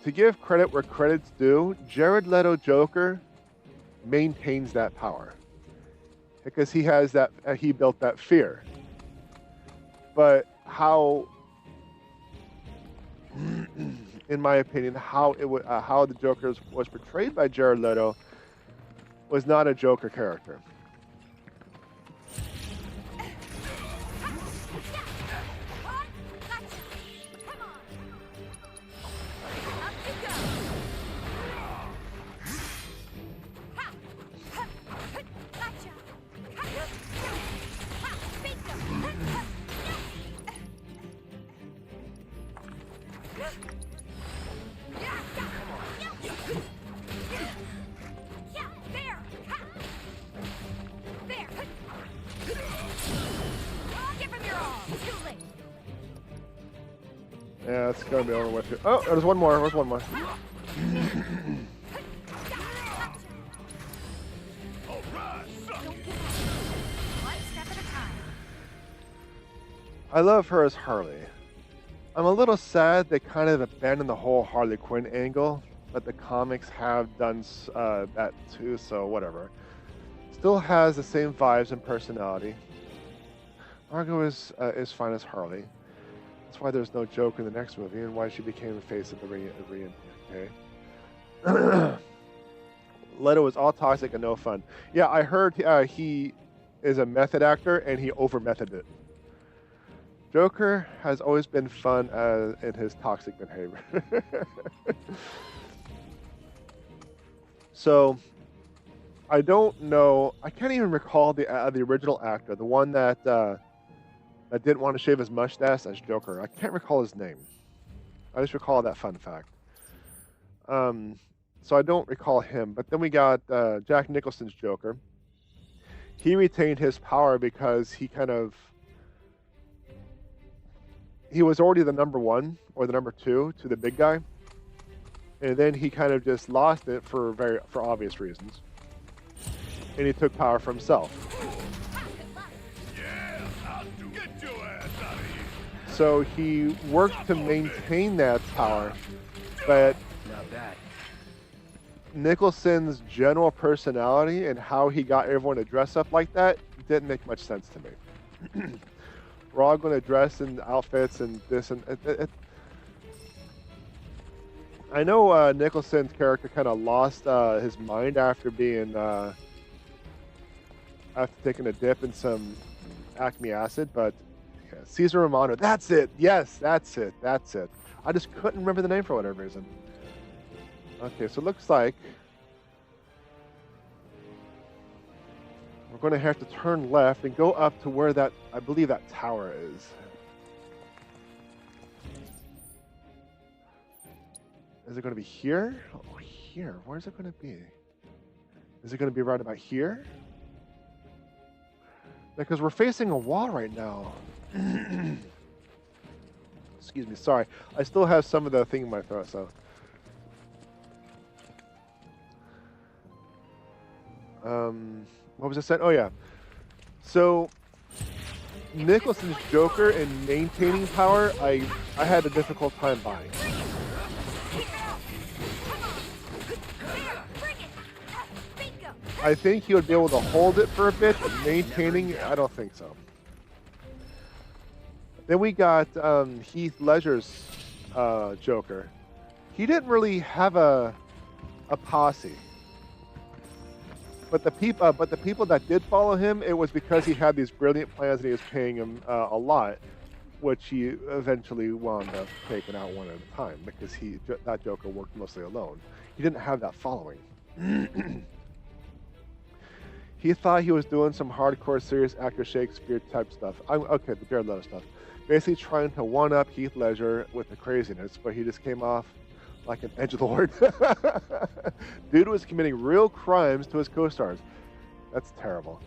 To give credit where credit's due, Jared Leto Joker maintains that power because he has that. He built that fear. But how, in my opinion, how the Joker was portrayed by Jared Leto was not a Joker character. Yeah, it's gonna be over with here. Oh, there's one more. There's one more. I love her as Harley. I'm a little sad they kind of abandoned the whole Harley Quinn angle, but the comics have done that too, so whatever. Still has the same vibes and personality. Margot is fine as Harley. That's why there's no Joker in the next movie and why she became the face of the reunion. Okay. Leto was all toxic and no fun. Yeah, I heard he is a method actor and he over-methoded it. Joker has always been fun in his toxic behavior. So, I don't know. I can't even recall the original actor, the one that didn't want to shave his mustache as Joker. I can't recall his name. I just recall that fun fact. So I don't recall him. But then we got Jack Nicholson's Joker. He retained his power because he was already the number one or the number two to the big guy, and then he kind of just lost it for obvious reasons, and he took power for himself. So he worked to maintain that power, but Nicholson's general personality and how he got everyone to dress up like that didn't make much sense to me. We're all going to dress in outfits and this and I know Nicholson's character kind of lost his mind after being after taking a dip in some acme acid, but yeah, Cesar Romano, that's it. Yes, that's it. I just couldn't remember the name for whatever reason. Okay, so it looks like we're going to have to turn left and go up to where that, I believe that tower is. Is it going to be here? Oh, here. Where's it going to be? Is it going to be right about here? Because we're facing a wall right now. Excuse me, sorry. I still have some of the thing in my throat, so. What was I saying? Oh yeah. So Nicholson's Joker and maintaining power, I had a difficult time buying. I think he would be able to hold it for a bit, but maintaining, I don't think so. Then we got Heath Ledger's Joker. He didn't really have a posse. But the people that did follow him, it was because he had these brilliant plans and he was paying him a lot, which he eventually wound up taking out one at a time because that Joker worked mostly alone. He didn't have that following. He thought he was doing some hardcore, serious actor Shakespeare type stuff. Okay, the Jared Leto stuff. Basically trying to one-up Heath Ledger with the craziness, but he just came off like an edgelord. Dude was committing real crimes to his co-stars. That's terrible.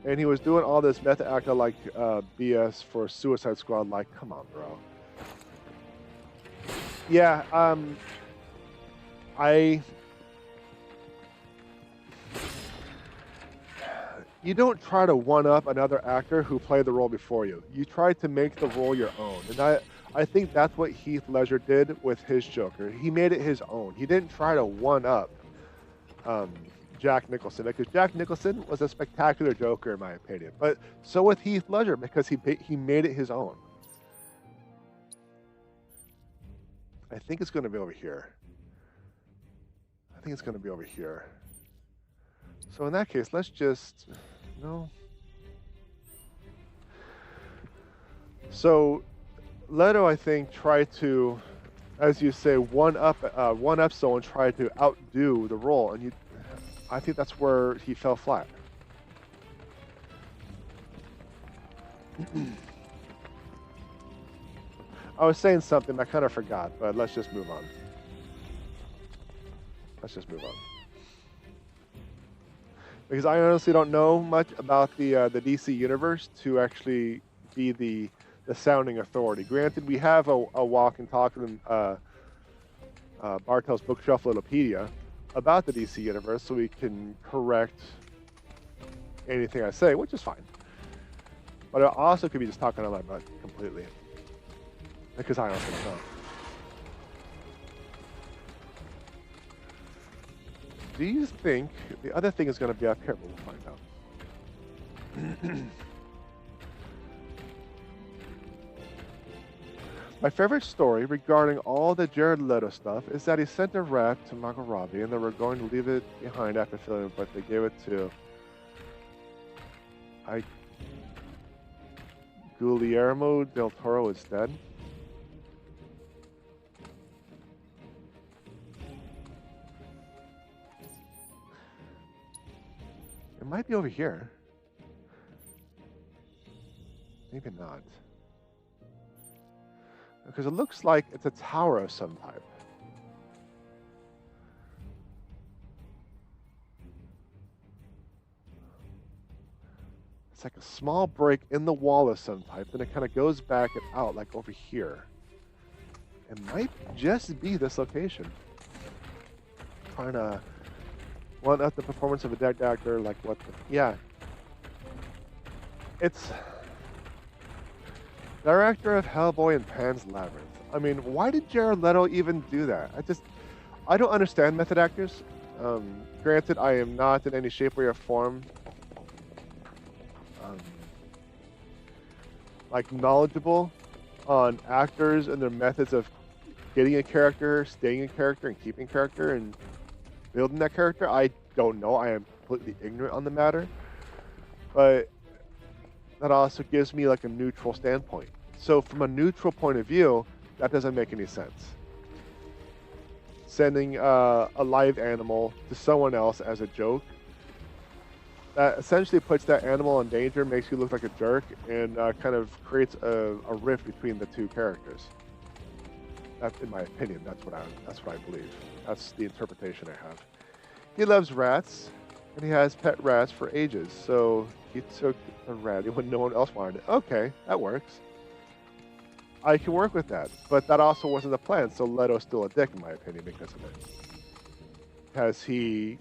And he was doing all this method actor like BS for Suicide Squad. Like, come on, bro. Yeah, you don't try to one-up another actor who played the role before you. You try to make the role your own. And I think that's what Heath Ledger did with his Joker. He made it his own. He didn't try to one-up Jack Nicholson, because Jack Nicholson was a spectacular Joker in my opinion. But so with Heath Ledger, because he made it his own. I think it's going to be over here. So in that case, let's just no. So Leto, I think, tried to, as you say, one up someone, try to outdo the role, and I think that's where he fell flat. I was saying something, I kind of forgot, but let's just move on. Because I honestly don't know much about the DC universe to actually be the the sounding authority. Granted, we have a walk and talk in Bartel's Bookshelf Littlepedia about the DC universe, so we can correct anything I say, which is fine. But I also could be just talking on my butt completely, because I honestly don't know. Do you think the other thing is going to be up here? We'll find out. My favorite story regarding all the Jared Leto stuff is that he sent a rat to Margot Robbie and they were going to leave it behind after filming, but they gave it to Guillermo del Toro instead. It might be over here. Maybe not. Because it looks like it's a tower of some type. It's like a small break in the wall of some type, then it kind of goes back and out, like over here. It might just be this location. Trying to one up the performance of a dead actor, like what the, yeah. It's director of Hellboy and Pan's Labyrinth. I mean, why did Jared Leto even do that? I don't understand method actors. Granted, I am not in any shape, way, or form like knowledgeable on actors and their methods of getting a character, staying in character, and keeping character, and building that character. I don't know. I am completely ignorant on the matter. But that also gives me like a neutral standpoint. So from a neutral point of view, that doesn't make any sense. Sending a live animal to someone else as a joke, that essentially puts that animal in danger, makes you look like a jerk, and kind of creates a rift between the two characters. That's, in my opinion, that's what I believe. That's the interpretation I have. He loves rats, and he has pet rats for ages. So he took a rat when no one else wanted it. Okay, that works. I can work with that, but that also wasn't the plan. So Leto's still a dick, in my opinion, because of it. Has he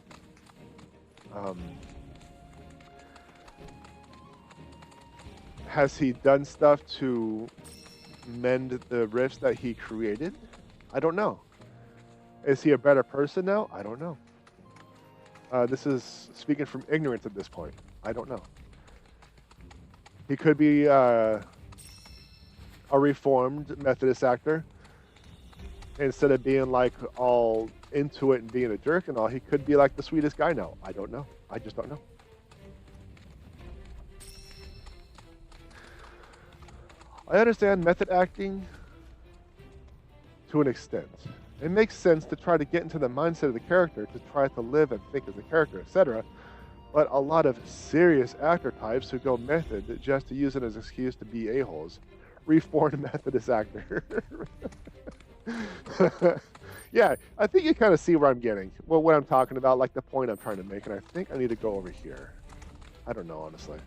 done stuff to mend the rifts that he created? I don't know. Is he a better person now? I don't know. This is speaking from ignorance at this point. I don't know. He could be a reformed Methodist actor. Instead of being like all into it and being a jerk and all, he could be like the sweetest guy now. I don't know. I just don't know. I understand method acting to an extent. It makes sense to try to get into the mindset of the character, to try to live and think as a character, etc. But a lot of serious actor types who go method just to use it as an excuse to be a-holes. Reformed Methodist actor. Yeah, I think you kind of see where I'm getting. Well, what I'm talking about, like the point I'm trying to make, and I think I need to go over here. I don't know, honestly.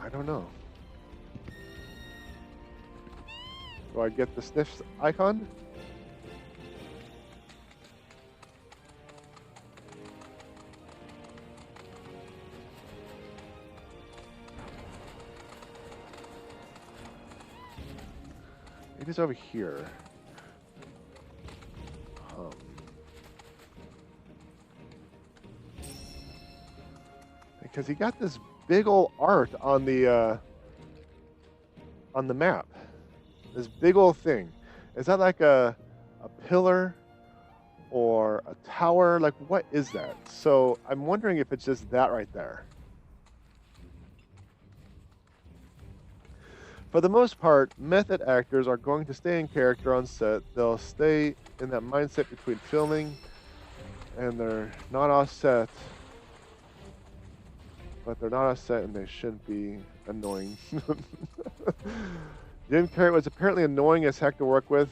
I don't know. Do I get the sniff icon? It is over here. Because he got this big old art on the map. This big old thing. Is that like a pillar or a tower? Like, what is that? So I'm wondering if it's just that right there. For the most part, method actors are going to stay in character on set. They'll stay in that mindset between filming and they're not offset. But they're not offset and they shouldn't be annoying. Jim Carrey was apparently annoying as heck to work with.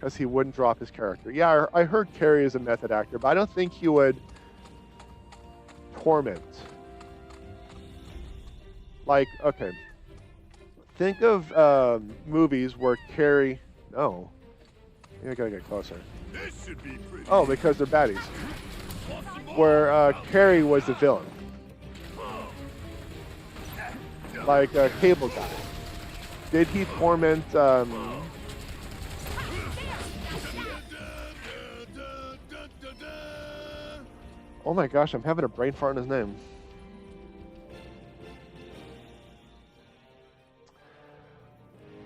because he wouldn't drop his character. Yeah, I heard Carrie is a method actor, but I don't think he would torment. Like, okay. Think of movies where Carrie... No. I gotta get closer. Oh, because they're baddies. Where Carrie was the villain. Like Cable Guy. Did he torment... Oh my gosh, I'm having a brain fart in his name.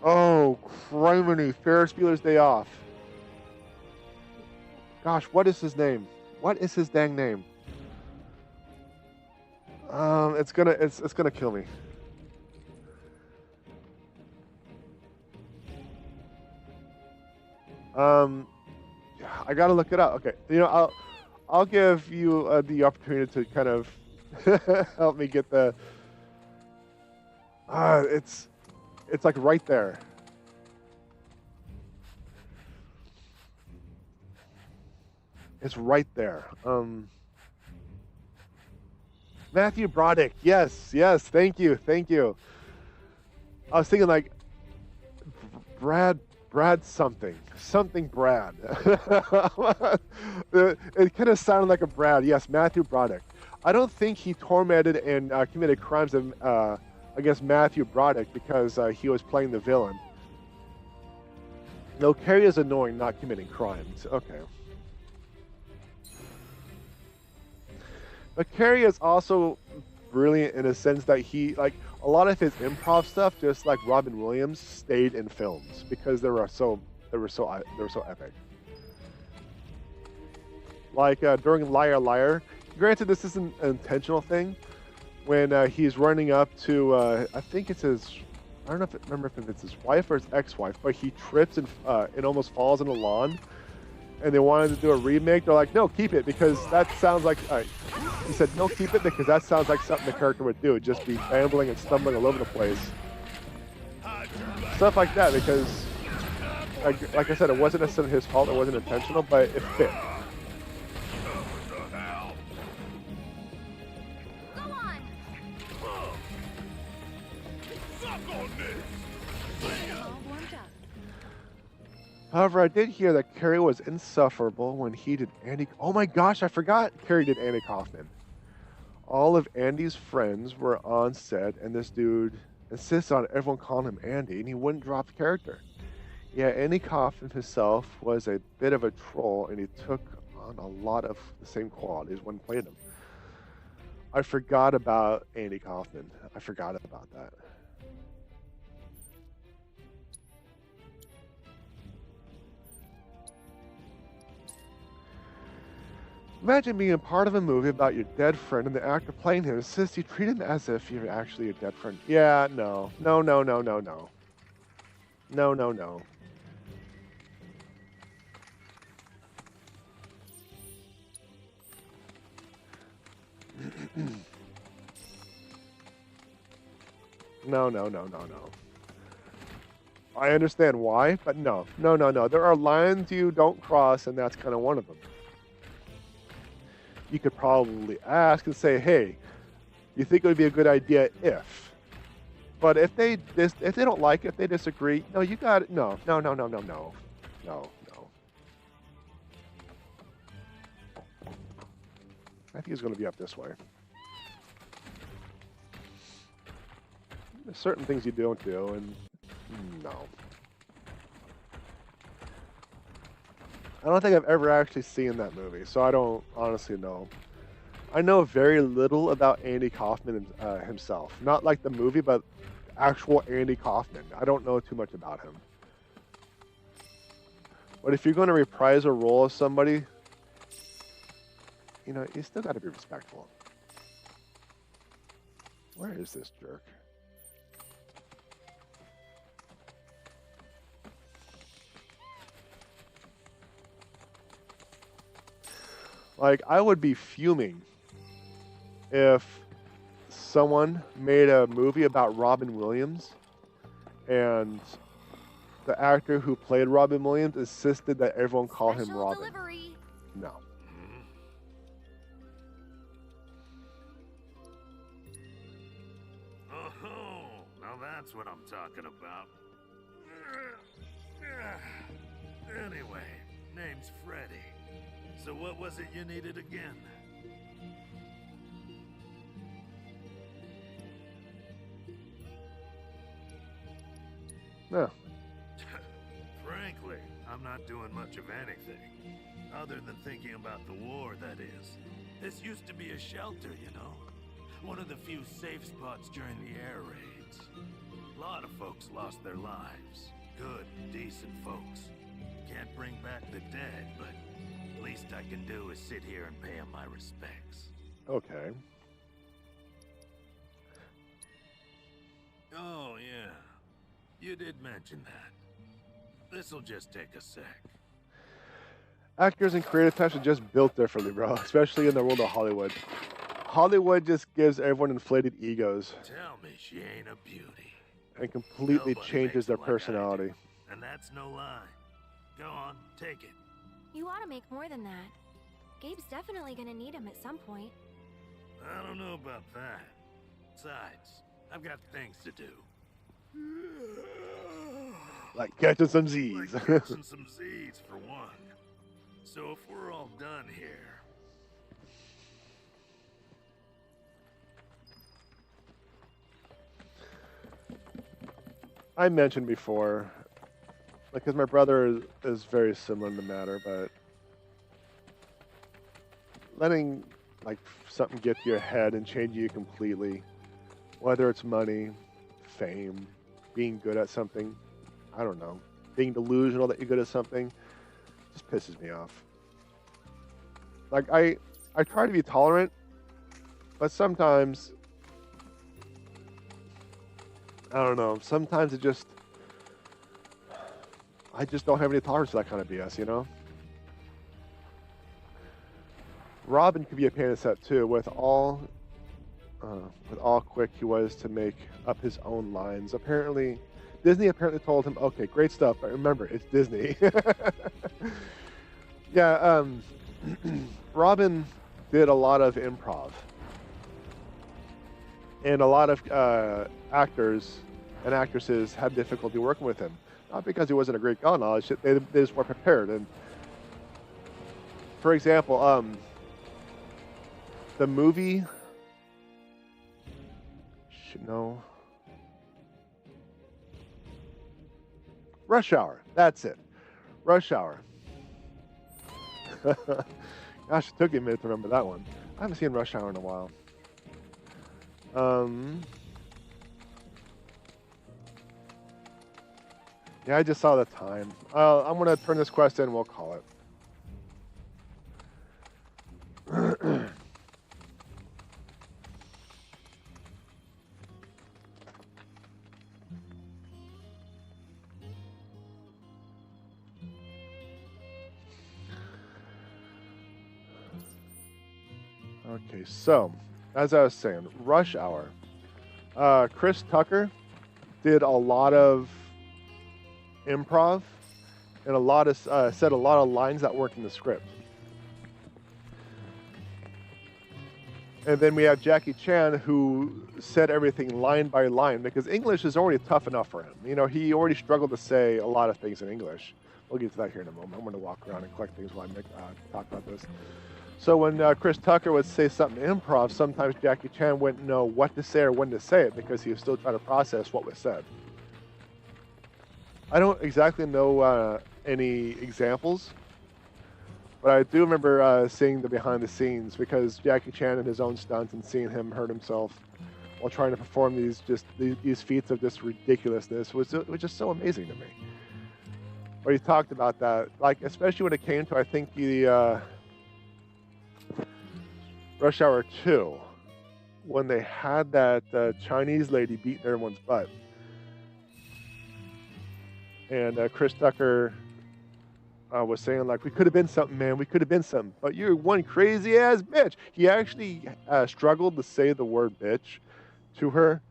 Oh, criminy. Ferris Bueller's Day Off. Gosh, what is his name? What is his dang name? It's gonna kill me. I gotta look it up. Okay, you know, I'll give you the opportunity to kind of help me get the. It's like right there. It's right there. Matthew Broderick. Yes. Thank you. I was thinking like Brad something Brad. It kind of sounded like a Brad. Yes, Matthew Broderick. I don't think he tormented and committed crimes against Matthew Broderick because he was playing the villain. No, Carrie is annoying, not committing crimes. Okay. But Carrie is also brilliant in a sense that he, like, a lot of his improv stuff, just like Robin Williams, stayed in films because they were so epic. Like during Liar Liar, granted this isn't an intentional thing, when he's running up to, I think it's his, I don't remember if it's his wife or his ex-wife, but he trips and almost falls in the lawn, and they wanted to do a remake. They're like, no, keep it, because that sounds like, he said, no, keep it, because that sounds like something the character would do, just be ambling and stumbling all over the place. Stuff like that, because, like I said, it wasn't necessarily his fault, it wasn't intentional, but it fit. However, I did hear that Carrie was insufferable when he did Andy... Oh my gosh, I forgot Carrie did Andy Kaufman. All of Andy's friends were on set, and this dude insists on everyone calling him Andy, and he wouldn't drop the character. Yeah, Andy Kaufman himself was a bit of a troll, and he took on a lot of the same qualities when playing him. I forgot about Andy Kaufman. I forgot about that. Imagine being a part of a movie about your dead friend and the actor playing him insists you treat him as if you're actually a dead friend. Yeah, no. No. No. I understand why, but no. There are lines you don't cross, and that's kind of one of them. You could probably ask and say, hey, you think it would be a good idea if. But if they don't like it, if they disagree, no, you got it. No. I think it's going to be up this way. There's certain things you don't do, and no. I don't think I've ever actually seen that movie, so I don't honestly know. I know very little about Andy Kaufman himself. Not like the movie, but actual Andy Kaufman. I don't know too much about him. But if you're going to reprise a role of somebody, you know, you still got to be respectful. Where is this jerk? Like, I would be fuming if someone made a movie about Robin Williams and the actor who played Robin Williams insisted that everyone call him Special Robin. delivery. No. Oh, now that's what I'm talking about. Anyway, name's Freddy. So what was it you needed again? No. Frankly, I'm not doing much of anything. Other than thinking about the war, that is. This used to be a shelter, you know. One of the few safe spots during the air raids. A lot of folks lost their lives. Good, decent folks. Can't bring back the dead, but least I can do is sit here and pay them my respects. Okay. Oh, yeah. You did mention that. This'll just take a sec. Actors and creative types are just built differently, bro, especially in the world of Hollywood. Hollywood just gives everyone inflated egos. Tell me she ain't a beauty. And completely Nobody changes makes their it like I do. personality. And that's no lie. Go on, take it. You ought to make more than that. Gabe's definitely gonna need him at some point. I don't know about that. Besides, I've got things to do. Like catching some Z's. Like catching some Z's, for one. So if we're all done here... I mentioned before, because my brother is very similar in the matter, but letting like something get to your head and change you completely, whether it's money, fame, being good at something, I don't know, being delusional that you're good at something, just pisses me off. Like I try to be tolerant, but sometimes I don't know. Sometimes I just don't have any tolerance for that kind of BS, you know? Robin could be a pain in the set too, with all quick he was to make up his own lines. Disney apparently told him, okay, great stuff, but remember, it's Disney. Yeah, Robin did a lot of improv. And a lot of actors and actresses had difficulty working with him. Not because he wasn't a great gun knowledge, they just weren't prepared. And for example, the movie, Rush Hour. That's it. Rush Hour. Gosh, it took me a minute to remember that one. I haven't seen Rush Hour in a while. Yeah, I just saw the time. I'm gonna turn this quest in and we'll call it. Okay, so as I was saying, Rush Hour. Chris Tucker did a lot of improv and said a lot of lines that weren't in the script. And then we have Jackie Chan, who said everything line by line because English is already tough enough for him. You know, he already struggled to say a lot of things in English. We'll get to that here in a moment. I'm going to walk around and collect things while I talk about this. So when Chris Tucker would say something improv, sometimes Jackie Chan wouldn't know what to say or when to say it because he was still trying to process what was said. I don't exactly know any examples, but I do remember seeing the behind the scenes because Jackie Chan and his own stunts and seeing him hurt himself while trying to perform these feats of just ridiculousness was just so amazing to me. But he talked about that, like especially when it came to I think the Rush Hour 2, when they had that Chinese lady beating everyone's butt. And Chris Tucker was saying, like, we could have been something, man. We could have been something. But you're one crazy-ass bitch. He actually struggled to say the word bitch to her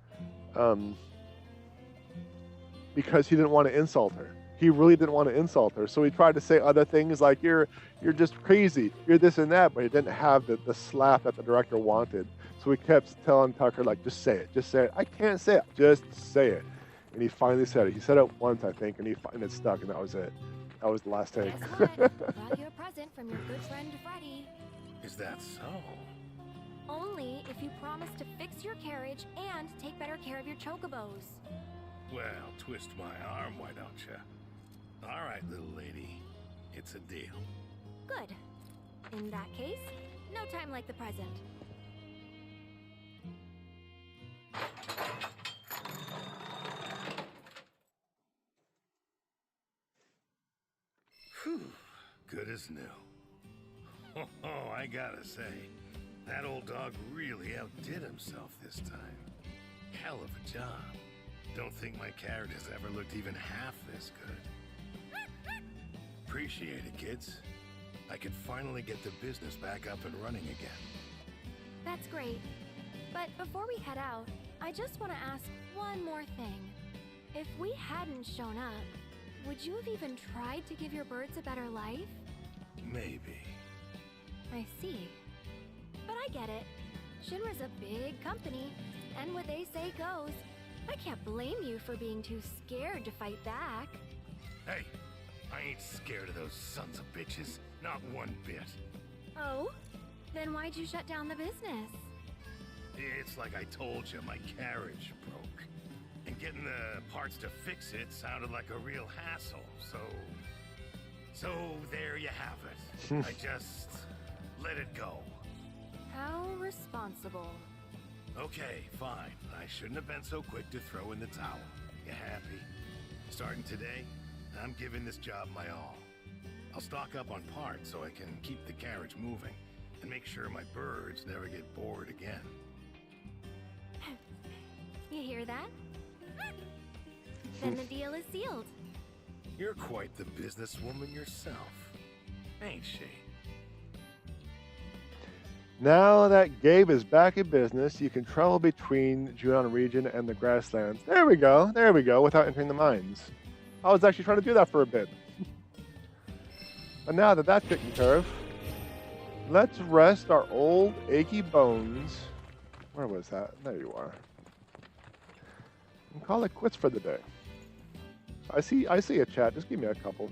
because he didn't want to insult her. he really didn't want to insult her. So he tried to say other things like you're just crazy, you're this and that, but he didn't have the slap that the director wanted. So he kept telling Tucker like, just say it, just say it. I can't say it, just say it. And he finally said it. He said it once, I think, and it stuck, and that was it. That was the last take. Guess what? Brought you a present from your good friend Freddy. Is that so? Only if you promise to fix your carriage and take better care of your chocobos. Well, twist my arm, why don't you? All right, little lady. It's a deal. Good. In that case, no time like the present. Whew. Good as new. Oh, I gotta say, that old dog really outdid himself this time. Hell of a job. Don't think my carrot has ever looked even half this good. Appreciate it, kids. I can finally get the business back up and running again. That's great. But before we head out, I just want to ask one more thing. If we hadn't shown up, would you have even tried to give your birds a better life? Maybe. I see. But I get it. Shinra's a big company, and what they say goes. I can't blame you for being too scared to fight back. Hey, I ain't scared of those sons of bitches. Not one bit. Oh? Then why'd you shut down the business? It's like I told you, my carriage broke. And getting the parts to fix it sounded like a real hassle, so there you have it. I just let it go. How responsible. Okay, fine. I shouldn't have been so quick to throw in the towel. You happy? Starting today, I'm giving this job my all. I'll stock up on parts so I can keep the carriage moving and make sure my birds never get bored again. You hear that? Then the deal is sealed. You're quite the businesswoman yourself, ain't she? Now that Gabe is back in business, you can travel between Junon region and the grasslands. There we go, without entering the mines. I was actually trying to do that for a bit. But now that that's taken care of, let's rest our old achy bones. Where was that? There you are. And call it quits for the day. I see a chat. Just give me a couple.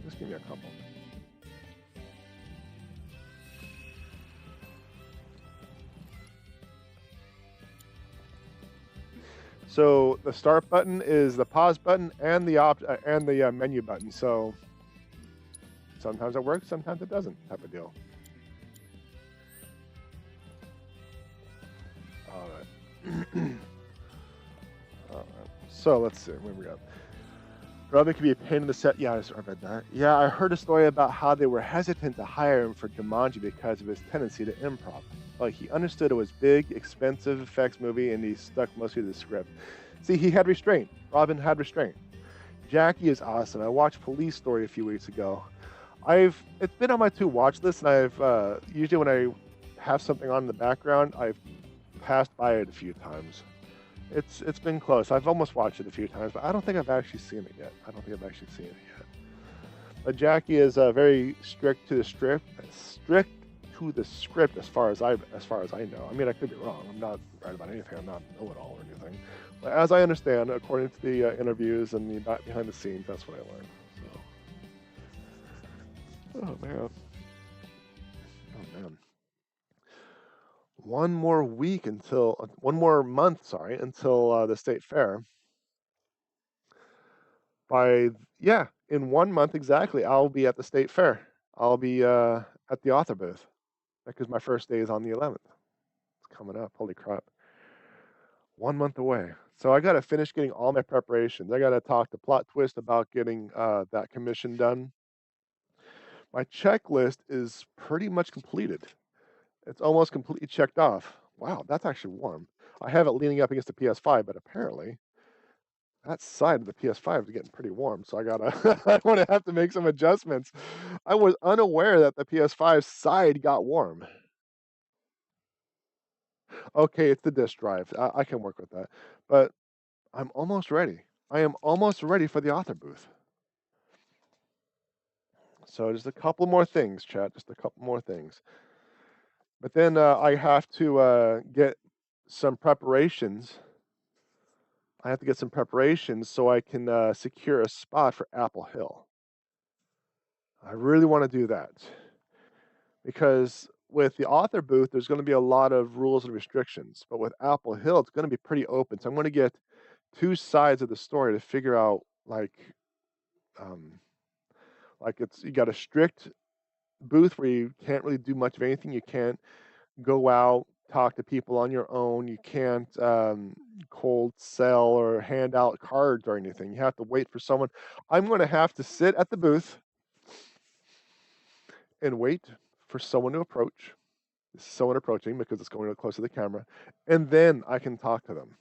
So the start button is the pause button and the menu button. So sometimes it works, sometimes it doesn't, type of deal. All right. All right. So let's see. Where we go. Robin can be a pain in the set. Yeah, I read that. Yeah, I heard a story about how they were hesitant to hire him for Jumanji because of his tendency to improv. Like, he understood it was big, expensive effects movie, and he stuck mostly to the script. See, he had restraint. Robin had restraint. Jackie is awesome. I watched Police Story a few weeks ago. It's been on my to-watch list, and I've usually when I have something on in the background, I've passed by it a few times. It's been close. I've almost watched it a few times, but I don't think I've actually seen it yet. But Jackie is very strict to the script. Strict to the script as far as I know. I mean, I could be wrong. I'm not right about anything. I'm not know-it-all or anything. But as I understand, according to the interviews and the behind the scenes, that's what I learned. So. Oh man. One more month, until the state fair. In 1 month exactly, I'll be at the state fair. I'll be at the author booth because my first day is on the 11th. It's coming up. Holy crap. 1 month away. So I got to finish getting all my preparations. I got to talk to Plot Twist about getting that commission done. My checklist is pretty much completed. It's almost completely checked off. Wow, that's actually warm. I have it leaning up against the PS5, but apparently that side of the PS5 is getting pretty warm, so I'm gonna have to make some adjustments. I was unaware that the PS5 side got warm. Okay, it's the disk drive. I can work with that, but I'm almost ready. I am almost ready for the author booth. So just a couple more things, chat. Just a couple more things. But then I have to get some preparations. I have to get some preparations so I can secure a spot for Apple Hill. I really want to do that because with the author booth, there's going to be a lot of rules and restrictions. But with Apple Hill, it's going to be pretty open. So I'm going to get two sides of the story to figure out um, like it's you got a strict booth where you can't really do much of anything. You can't go out, talk to people on your own. You can't cold sell or hand out cards or anything. You have to wait for someone. I'm going to have to sit at the booth and wait for someone to approach. Someone approaching because it's going close to the camera, and then I can talk to them.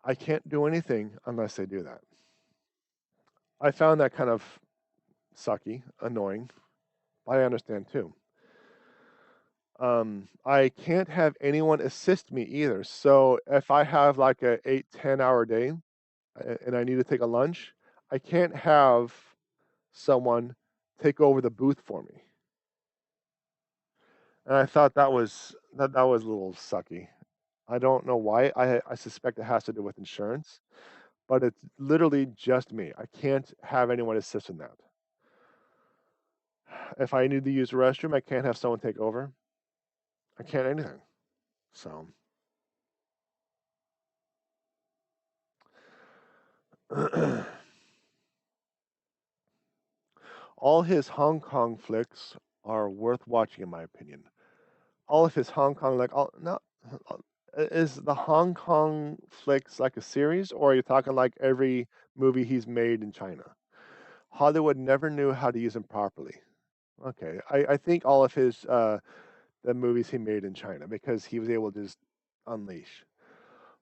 I can't do anything unless they do that. I found that kind of sucky, annoying, but I understand too. I can't have anyone assist me either. So if I have like a 8-10 hour day and I need to take a lunch, I can't have someone take over the booth for me. And I thought that was a little sucky. I don't know why. I suspect it has to do with insurance, but it's literally just me. I can't have anyone assist in that. If I need to use the restroom, I can't have someone take over. I can't anything. So all his Hong Kong flicks are worth watching, in my opinion. All of his Hong Kong, is the Hong Kong flicks like a series, or are you talking like every movie he's made in China? Hollywood never knew how to use him properly. Okay, I think all of his the movies he made in China because he was able to just unleash.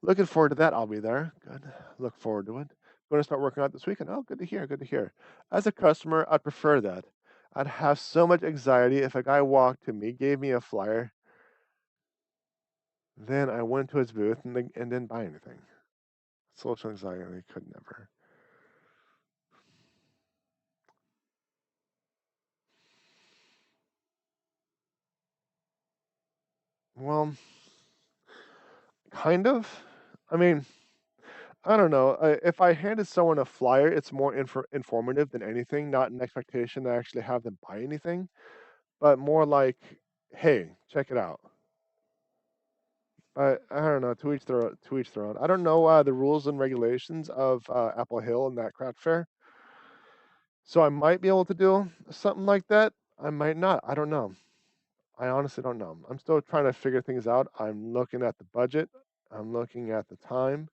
Looking forward to that. I'll be there. Good. Look forward to it. Going to start working out this weekend. Oh, good to hear. Good to hear. As a customer, I'd prefer that. I'd have so much anxiety if a guy walked to me, gave me a flyer, then I went to his booth and didn't buy anything. Social anxiety could never. Well, kind of. I mean, I don't know. If I handed someone a flyer, it's more informative than anything, not an expectation to actually have them buy anything, but more like, hey, check it out. I don't know. To each their own. To each their own. I don't know the rules and regulations of Apple Hill and that craft fair, so I might be able to do something like that. I might not. I don't know. I honestly don't know. I'm still trying to figure things out. I'm looking at the budget. I'm looking at the time.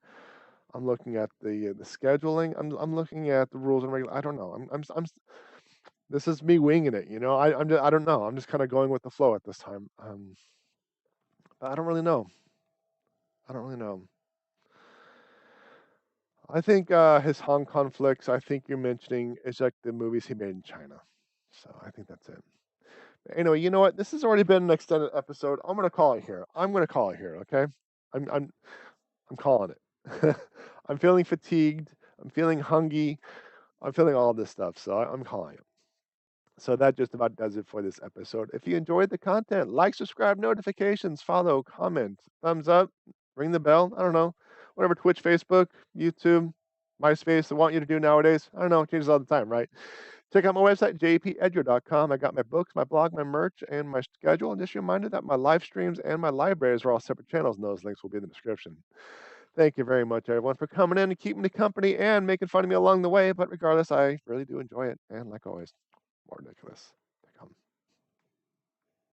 I'm looking at the scheduling. I'm looking at the rules and regulations. I don't know. This is me winging it. You know. I don't know. I'm just kind of going with the flow at this time. But I don't really know. I don't really know. I think his Hong Kong flicks. I think you're mentioning is like the movies he made in China. So I think that's it. Anyway, you know what? This has already been an extended episode. I'm gonna call it here. I'm gonna call it here. Okay. I'm calling it. I'm feeling fatigued. I'm feeling hungry. I'm feeling all this stuff. So I'm calling it. So that just about does it for this episode. If you enjoyed the content, like, subscribe, notifications, follow, comment, thumbs up, ring the bell. I don't know. Whatever Twitch, Facebook, YouTube, MySpace they want you to do nowadays. I don't know. It changes all the time, right? Check out my website, JPEdgar.com. I got my books, my blog, my merch, and my schedule. And just a reminder that my live streams and my libraries are all separate channels, and those links will be in the description. Thank you very much, everyone, for coming in and keeping me company and making fun of me along the way. But regardless, I really do enjoy it. And like always, more ridiculous.